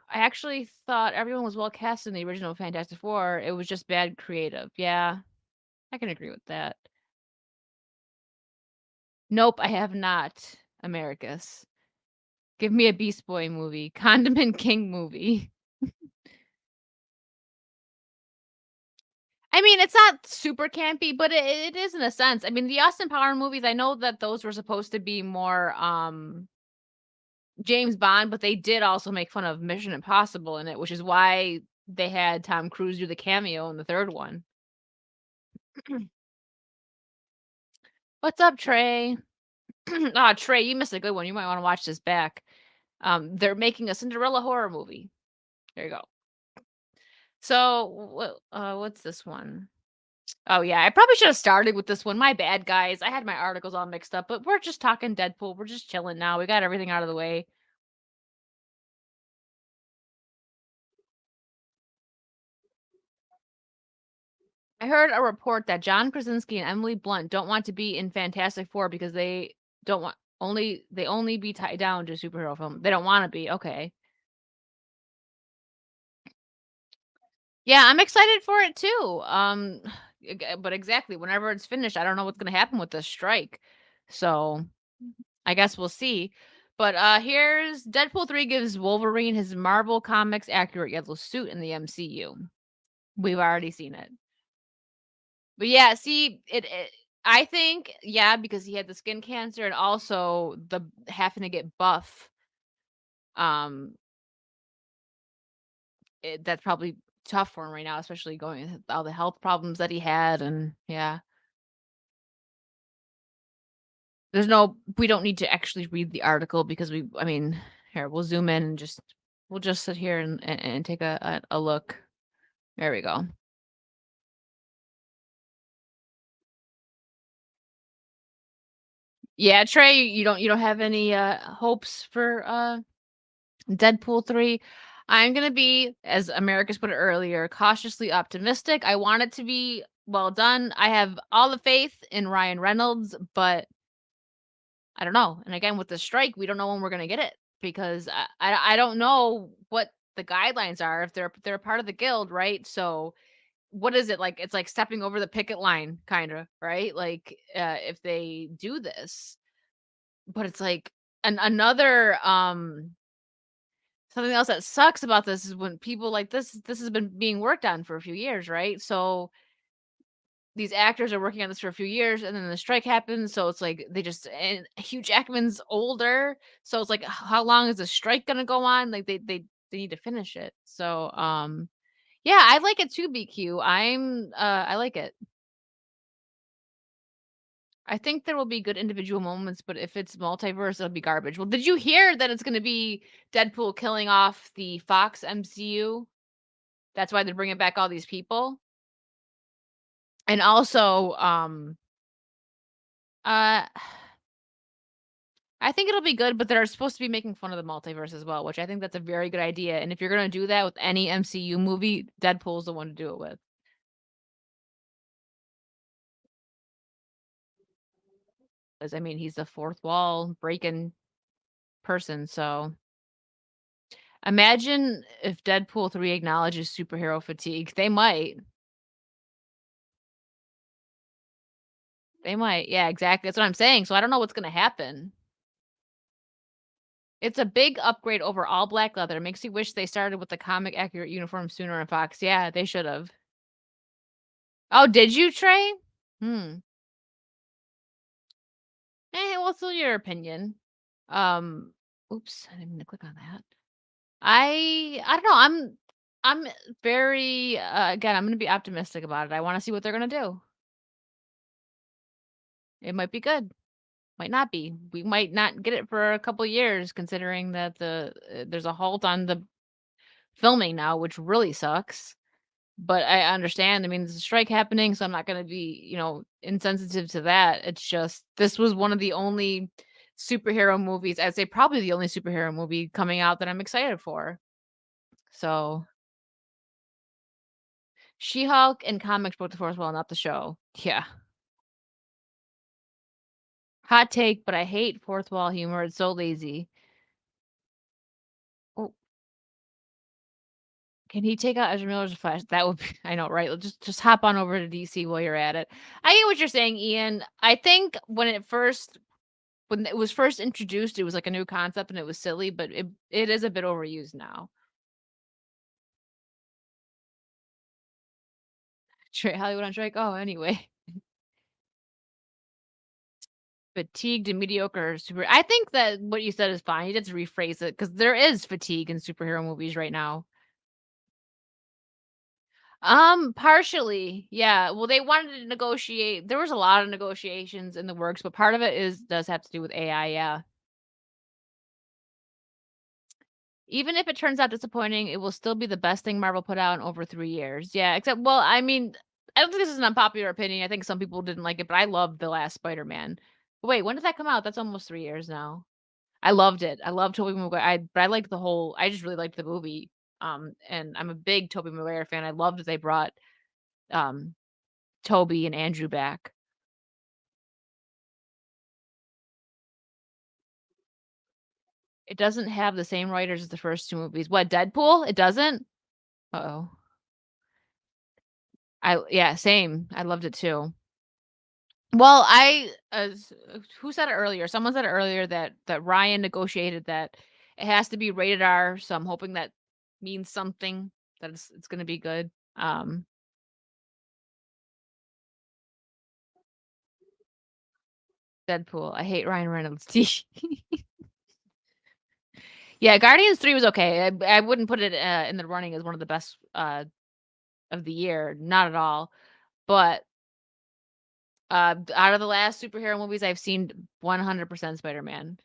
I actually thought everyone was well cast in the original Fantastic Four, it was just bad creative. Yeah, I can agree with that. Nope, I have not, Americus. Give me a Beast Boy movie, Condiment King movie. I mean, it's not super campy, but it is in a sense. I mean, the Austin Power movies, I know that those were supposed to be more, James Bond, but they did also make fun of Mission Impossible in it, which is why they had Tom Cruise do the cameo in the 3rd one. What's up, Trey? Ah, Trey, you missed a good one. You might wanna watch this back. They're making a Cinderella horror movie. There you go. So, what's this one? Oh, yeah, I probably should have started with this one. My bad, guys. I had my articles all mixed up, but we're just talking Deadpool. We're just chilling now. We got everything out of the way. I heard a report that John Krasinski and Emily Blunt don't want to be in Fantastic Four because they don't want they only be tied down to superhero film. They don't want to be. Okay. Yeah, I'm excited for it too. But exactly, whenever it's finished, I don't know what's going to happen with this strike. So, I guess we'll see. But here's Deadpool 3 gives Wolverine his Marvel Comics accurate yellow suit in the MCU. We've already seen it. But yeah, see, I think, yeah, because he had the skin cancer and also the having to get buff. Um, that's probably tough for him right now, especially going with all the health problems that he had, and yeah. We don't need to actually read the article because I mean, Here, we'll zoom in and we'll just sit here and take a look. There we go. Yeah, Trey, you don't have any hopes for Deadpool 3. I'm gonna be, as America's put it earlier, cautiously optimistic. I want it to be well done. I have all the faith in Ryan Reynolds, but I don't know. And again, with the strike, we don't know when we're gonna get it because I don't know what the guidelines are if they're part of the guild, right? So what is it like? It's like stepping over the picket line, kind of, right? Like if they do this, but it's like another something else that sucks about this is when people like this has been being worked on for a few years, right? So these actors are working on this for a few years and then the strike happens, so it's like they just and Hugh Jackman's older, so it's like how long is the strike gonna go on? Like they need to finish it. So yeah, I like it too, BQ. I like it. I think there will be good individual moments, but if it's multiverse, it'll be garbage. Well, did you hear that it's gonna be Deadpool killing off the Fox MCU? That's why they're bringing back all these people. And also, uh, I think it'll be good, but they're supposed to be making fun of the multiverse as well, which I think that's a very good idea. And if you're gonna do that with any MCU movie, Deadpool's the one to do it with. 'Cause I mean, he's the fourth wall breaking person. So imagine if Deadpool 3 acknowledges superhero fatigue. They might. They might. Yeah, exactly. That's what I'm saying. So I don't know what's gonna happen. It's a big upgrade over all black leather. Makes you wish they started with the comic accurate uniform sooner in Fox. Yeah, they should have. Oh, did you, Trey? Hmm. What's your opinion? Um, oops, I didn't mean to click on that. I don't know. I'm very again, I'm gonna be optimistic about it. I want to see what they're gonna do. It might be good, might not be. We might not get it for a couple years, considering that there's a halt on the filming now, which really sucks. But I understand. I mean, there's a strike happening, so I'm not gonna be, insensitive to that. It's just this was one of the only superhero movies, I'd say probably the only superhero movie coming out that I'm excited for. So, She-Hulk and comics book the force well, not the show. Yeah. Hot take, but I hate fourth wall humor. It's so lazy. Oh, can he take out Ezra Miller's Flash? That would be I know, right? Just hop on over to DC while you're at it. I get what you're saying, Ian. I think when it was first introduced, it was like a new concept and it was silly, but it is a bit overused now. Hollywood on strike. Oh, anyway, fatigued and mediocre super. I think that what you said is fine. You just rephrase it because there is fatigue in superhero movies right now. Partially, yeah. Well, they wanted to negotiate. There was a lot of negotiations in the works, but part of it is does have to do with AI. Yeah. Even if it turns out disappointing, it will still be the best thing Marvel put out in over 3 years. Yeah, except well, I mean, I don't think this is an unpopular opinion. I think some people didn't like it, but I loved the last Spider-Man. Wait, when did that come out? That's almost 3 years now. I loved it. I loved Tobey Maguire. I liked the whole I just really liked the movie. And I'm a big Tobey Maguire fan. I loved that they brought um Toby and Andrew back. It doesn't have the same writers as the first 2 movies. What, Deadpool? It doesn't? Uh-oh. Yeah, same. I loved it too. Well, who said it earlier? Someone said it earlier that Ryan negotiated that it has to be rated R, so I'm hoping that means something, that it's gonna be good. Um, Deadpool. I hate Ryan Reynolds. Yeah, Guardians 3 was okay. I wouldn't put it, in the running as one of the best, of the year, not at all. But, out of the last superhero movies I've seen, 100% Spider-Man.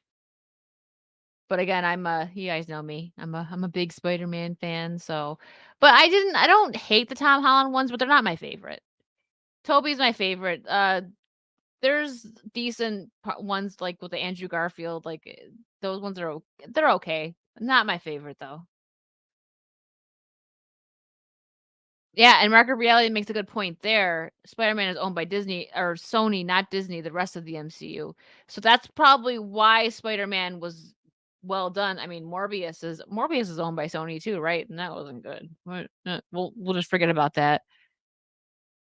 But again, you guys know me. I'm a big Spider-Man fan, so but I don't hate the Tom Holland ones, but they're not my favorite. Tobey's my favorite. There's decent ones like with the Andrew Garfield, like those ones are they're okay. Not my favorite though. Yeah, and Market Reality makes a good point there. Spider-Man is owned by Disney or Sony, not Disney, the rest of the MCU. So that's probably why Spider-Man was well done. I mean, Morbius is owned by Sony too, right? And that wasn't good. What? We'll just forget about that.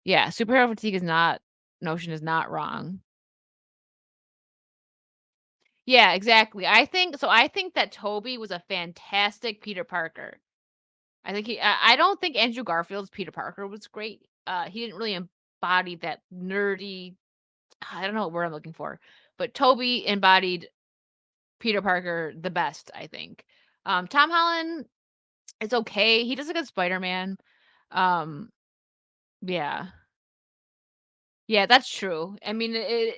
Yeah, superhero fatigue is not notion is not wrong. Yeah, exactly. I think that Toby was a fantastic Peter Parker. I don't think Andrew Garfield's Peter Parker was great. He didn't really embody that nerdy I don't know what word I'm looking for, but Toby embodied Peter Parker the best, I think. Tom Holland is okay. He does a good Spider-Man. Um, yeah. Yeah, that's true. I mean, it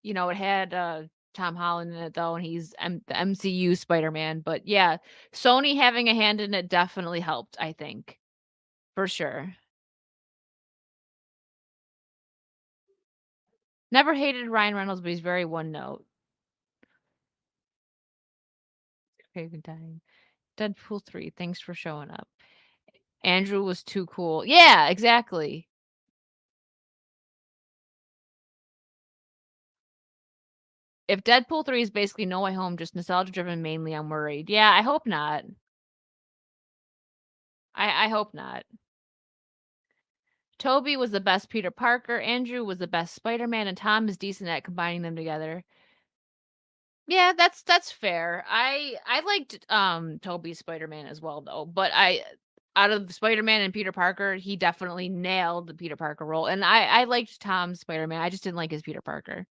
had, Tom Holland in it though, and he's the MCU Spider-Man, but yeah, Sony having a hand in it definitely helped, I think, for sure. Never hated Ryan Reynolds, but he's very one note. Craven dying. Deadpool 3, thanks for showing up. Andrew was too cool. Yeah, exactly. If Deadpool 3 is basically No Way Home, just nostalgia driven mainly, I'm worried. Yeah, I hope not. I hope not. Toby was the best Peter Parker, Andrew was the best Spider-Man, and Tom is decent at combining them together. Yeah, that's fair. I liked Toby's Spider-Man as well though, but I out of Spider-Man and Peter Parker, he definitely nailed the Peter Parker role. And I liked Tom's Spider-Man. I just didn't like his Peter Parker.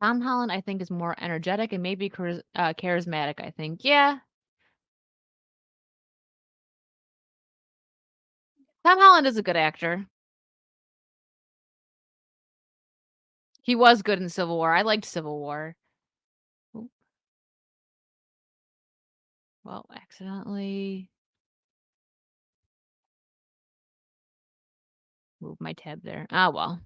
Tom Holland, I think, is more energetic and maybe charismatic, I think. Yeah, Tom Holland is a good actor. He was good in Civil War. I liked Civil War. Oop, well, accidentally moved my tab there. Ah, well.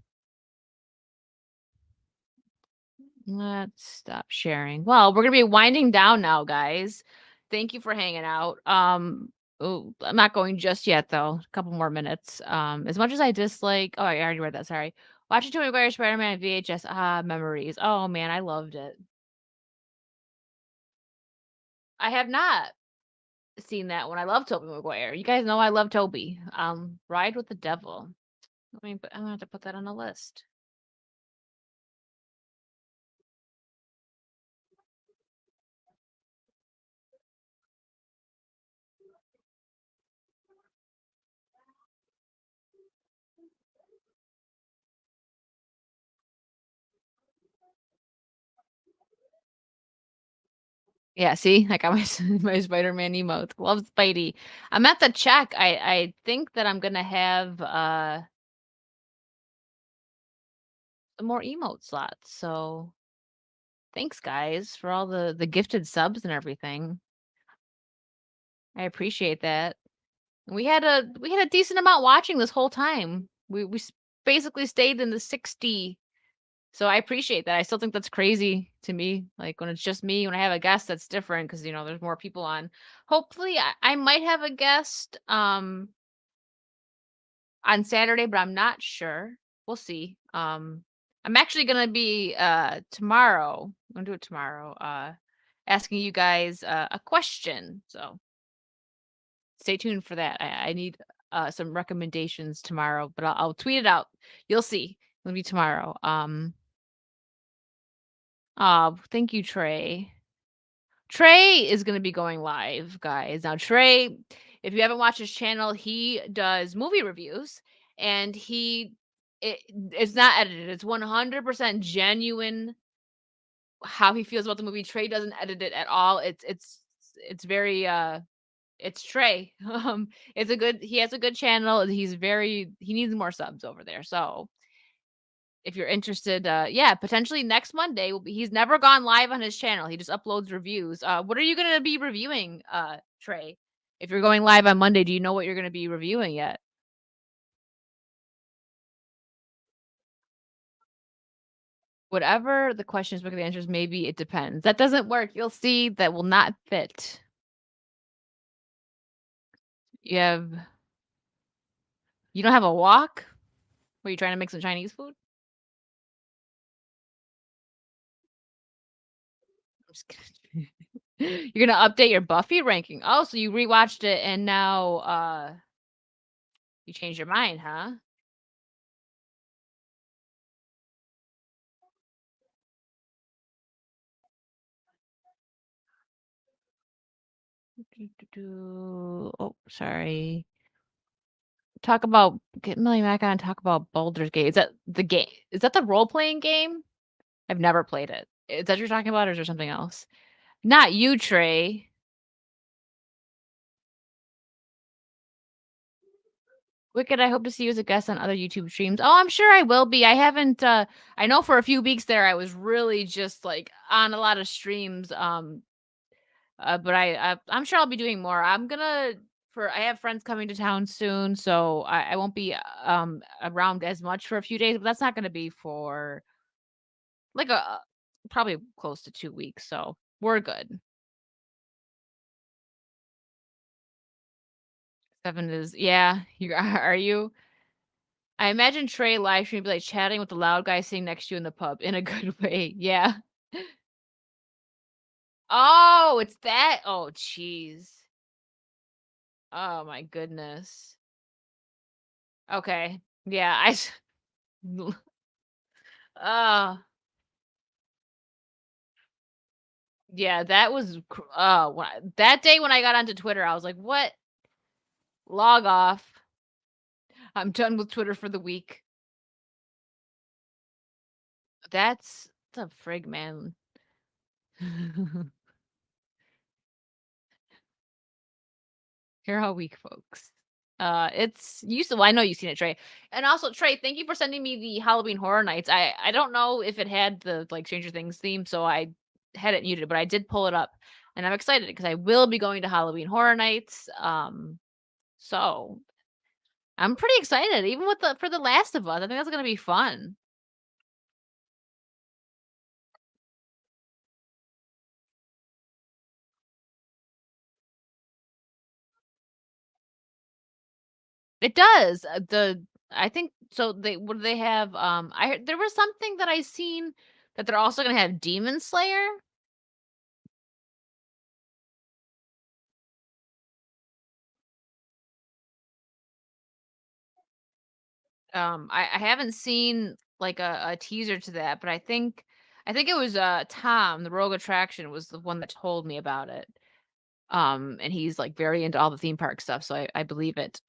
Let's stop sharing. Well, we're gonna be winding down now, guys. Thank you for hanging out. Oh, I'm not going just yet though. A couple more minutes. As much as I dislike, oh, I already read that. Sorry. Watching Tobey Maguire Spider-Man VHS. Ah, memories. Oh man, I loved it. I have not seen that one. I love Tobey Maguire. You guys know I love Toby. Ride with the Devil. I mean, but I'm gonna have to put that on the list. Yeah, see, I got my my Spider-Man emote. Love Spidey. I'm at the check. I think that I'm gonna have some more emote slots. So thanks guys for all the gifted subs and everything. I appreciate that. And we had a decent amount watching this whole time. We basically stayed in the 60. So I appreciate that. I still think that's crazy to me. Like when it's just me, when I have a guest, that's different because there's more people on. Hopefully, I might have a guest on Saturday, but I'm not sure. We'll see. I'm actually gonna be tomorrow. I'm gonna do it tomorrow. Asking you guys a question. So stay tuned for that. I need some recommendations tomorrow, but I'll tweet it out. You'll see. It'll be tomorrow. Thank you, Trey. Trey is going to be going live, guys. Now, Trey, if you haven't watched his channel, he does movie reviews, and it's not edited. It's 100% genuine how he feels about the movie. Trey doesn't edit it at all. It's very It's Trey. It's a good he has a good channel, and he needs more subs over there, so if you're interested, yeah, potentially next Monday will be he's never gone live on his channel, he just uploads reviews. What are you gonna be reviewing, Trey? If you're going live on Monday, do you know what you're gonna be reviewing yet? Whatever the questions, look at the answers, maybe it depends. That doesn't work, you'll see, that will not fit. You have you don't have a wok? Were you trying to make some Chinese food? I'm just kidding. You're gonna update your Buffy ranking. Oh, so you rewatched it and now, you changed your mind, huh? Oh, sorry. Talk about get Millie Mac on, talk about Baldur's Gate. Is that the game? Is that the role-playing game? I've never played it. Is that what you're talking about, or is there something else? Not you, Trey. Wicked, I hope to see you as a guest on other YouTube streams. Oh, I'm sure I will be. I haven't, I know for a few weeks there, I was really just, like, on a lot of streams, but I'm sure I'll be doing more. I'm gonna for I have friends coming to town soon, so I won't be, around as much for a few days, but that's not gonna be for, like, probably close to 2 weeks, so we're good. 7 is yeah, you are you? I imagine Trey live stream be like chatting with the loud guy sitting next to you in the pub in a good way, yeah. Oh, it's that? Oh, jeez. Oh my goodness. Okay. Yeah, I s oh, yeah, that was oh, that day when I got onto Twitter, I was like, "What? Log off. I'm done with Twitter for the week." That's the frig, man. Here all week, folks. It's used to well, I know you've seen it, Trey. And also, Trey, thank you for sending me the Halloween Horror Nights. I don't know if it had the like Stranger Things theme, so I had it muted, but I did pull it up, and I'm excited because I will be going to Halloween Horror Nights. So I'm pretty excited, even with the for The Last of Us. I think that's gonna be fun. It does. I think so. They what do they have? I heard there was something that I seen that they're also gonna have Demon Slayer. I haven't seen like a teaser to that, but I think it was Tom, the Rogue Attraction, was the one that told me about it. And he's like very into all the theme park stuff, so I believe it.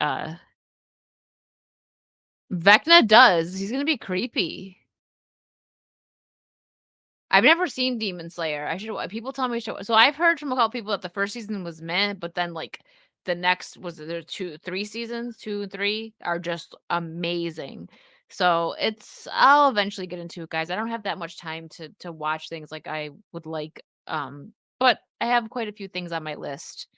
Vecna does. He's gonna be creepy. I've never seen Demon Slayer. I should people tell me I should so I've heard from a couple people that the first season was meh, but then like the next was there 2, 3 seasons, 2 and 3 are just amazing. So it's I'll eventually get into it, guys. I don't have that much time to watch things like I would like. But I have quite a few things on my list.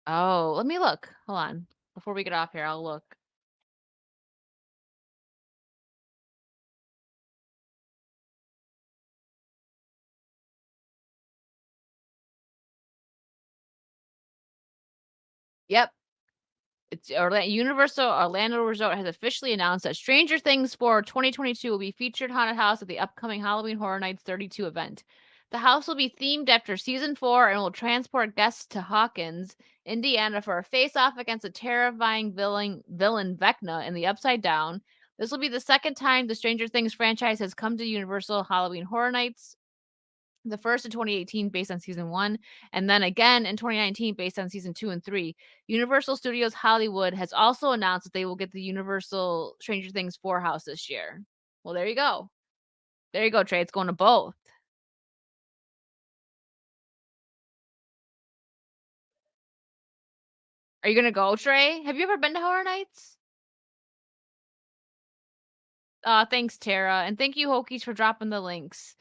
Oh, let me look. Hold on. Before we get off here, I'll look. Yep. It's Universal Orlando Resort has officially announced that Stranger Things for 2022 will be featured haunted house at the upcoming Halloween Horror Nights 32 event. The house will be themed after season 4 and will transport guests to Hawkins, Indiana for a face-off against a terrifying villain Vecna in the Upside Down. This will be the second time the Stranger Things franchise has come to Universal Halloween Horror Nights, the first in 2018 based on season 1, and then again in 2019 based on season 2 and 3. Universal Studios Hollywood has also announced that they will get the Universal Stranger Things 4 house this year. Well, there you go. There you go, Trey. It's going to both. Are you gonna go, Trey? Have you ever been to Horror Nights? Thanks, Tara, and thank you, Hokies, for dropping the links.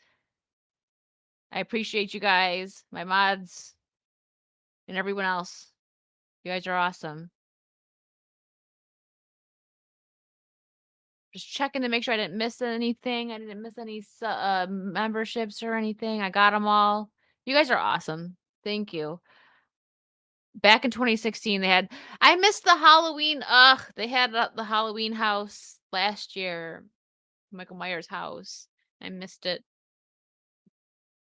I appreciate you guys, my mods, and everyone else. You guys are awesome. Just checking to make sure I didn't miss anything. I didn't miss any memberships or anything. I got them all. You guys are awesome. Thank you. Back in 2016, I missed the Halloween. Ugh, they had the Halloween house last year, Michael Myers house. I missed it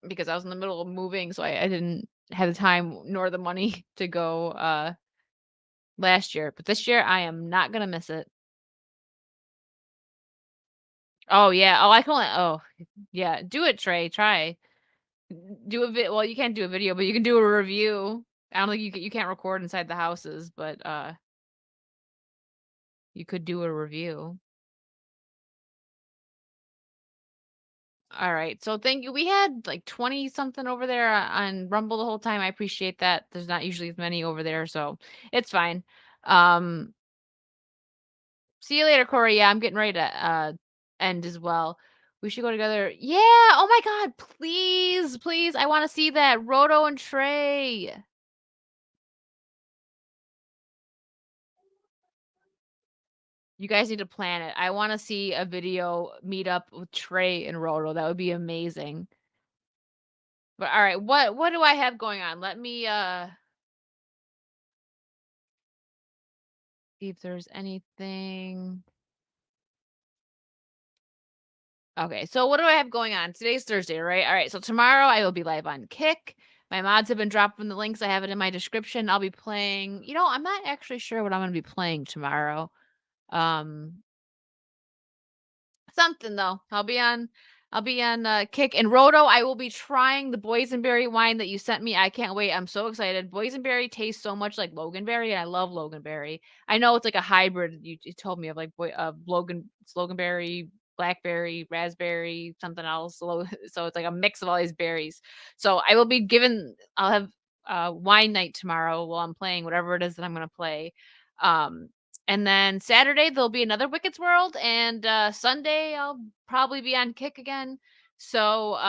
because I was in the middle of moving, so I didn't have the time nor the money to go last year. But this year, I am not gonna miss it. Oh yeah. Oh, I can only. Oh yeah. Do it, Trey. Try. Do a well, you can't do a video, but you can do a review. I don't think you can't record inside the houses, but you could do a review. All right. So thank you. We had like 20 something over there on Rumble the whole time. I appreciate that. There's not usually as many over there, so it's fine. Um See you later, Corey. Yeah, I'm getting ready to end as well. We should go together. Yeah. Oh my god, please, please. I want to see that. Roto and Trey. You guys need to plan it. I wanna see a video meet up with Trey and Roto, that would be amazing. But alright, what do I have going on? Let me, see if there's anything. Okay, so what do I have going on? Today's Thursday, right? Alright, so tomorrow I will be live on Kick. My mods have been dropping the links, I have it in my description. I'll be playing I'm not actually sure what I'm gonna be playing tomorrow. Um Something though. I'll be on Kick and Roto. I will be trying the boysenberry wine that you sent me. I can't wait. I'm so excited. Boysenberry tastes so much like loganberry, and I love loganberry. I know it's like a hybrid. You told me of like it's loganberry, blackberry, raspberry, something else. So it's like a mix of all these berries. So I will be given. I'll have wine night tomorrow while I'm playing whatever it is that I'm gonna play. Um, and then Saturday, there'll be another Wicked's World, and, Sunday, I'll probably be on Kick again. So,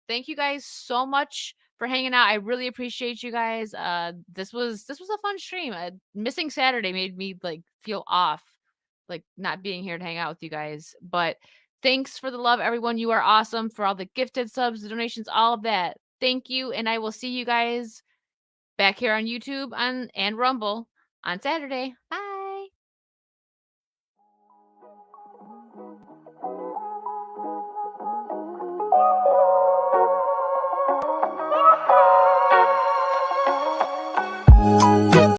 thank you guys so much for hanging out. I really appreciate you guys. This was a fun stream. Missing Saturday made me, like, feel off, like, not being here to hang out with you guys. But thanks for the love, everyone. You are awesome, for all the gifted subs, the donations, all of that. Thank you, and I will see you guys back here on YouTube and Rumble on Saturday. Bye.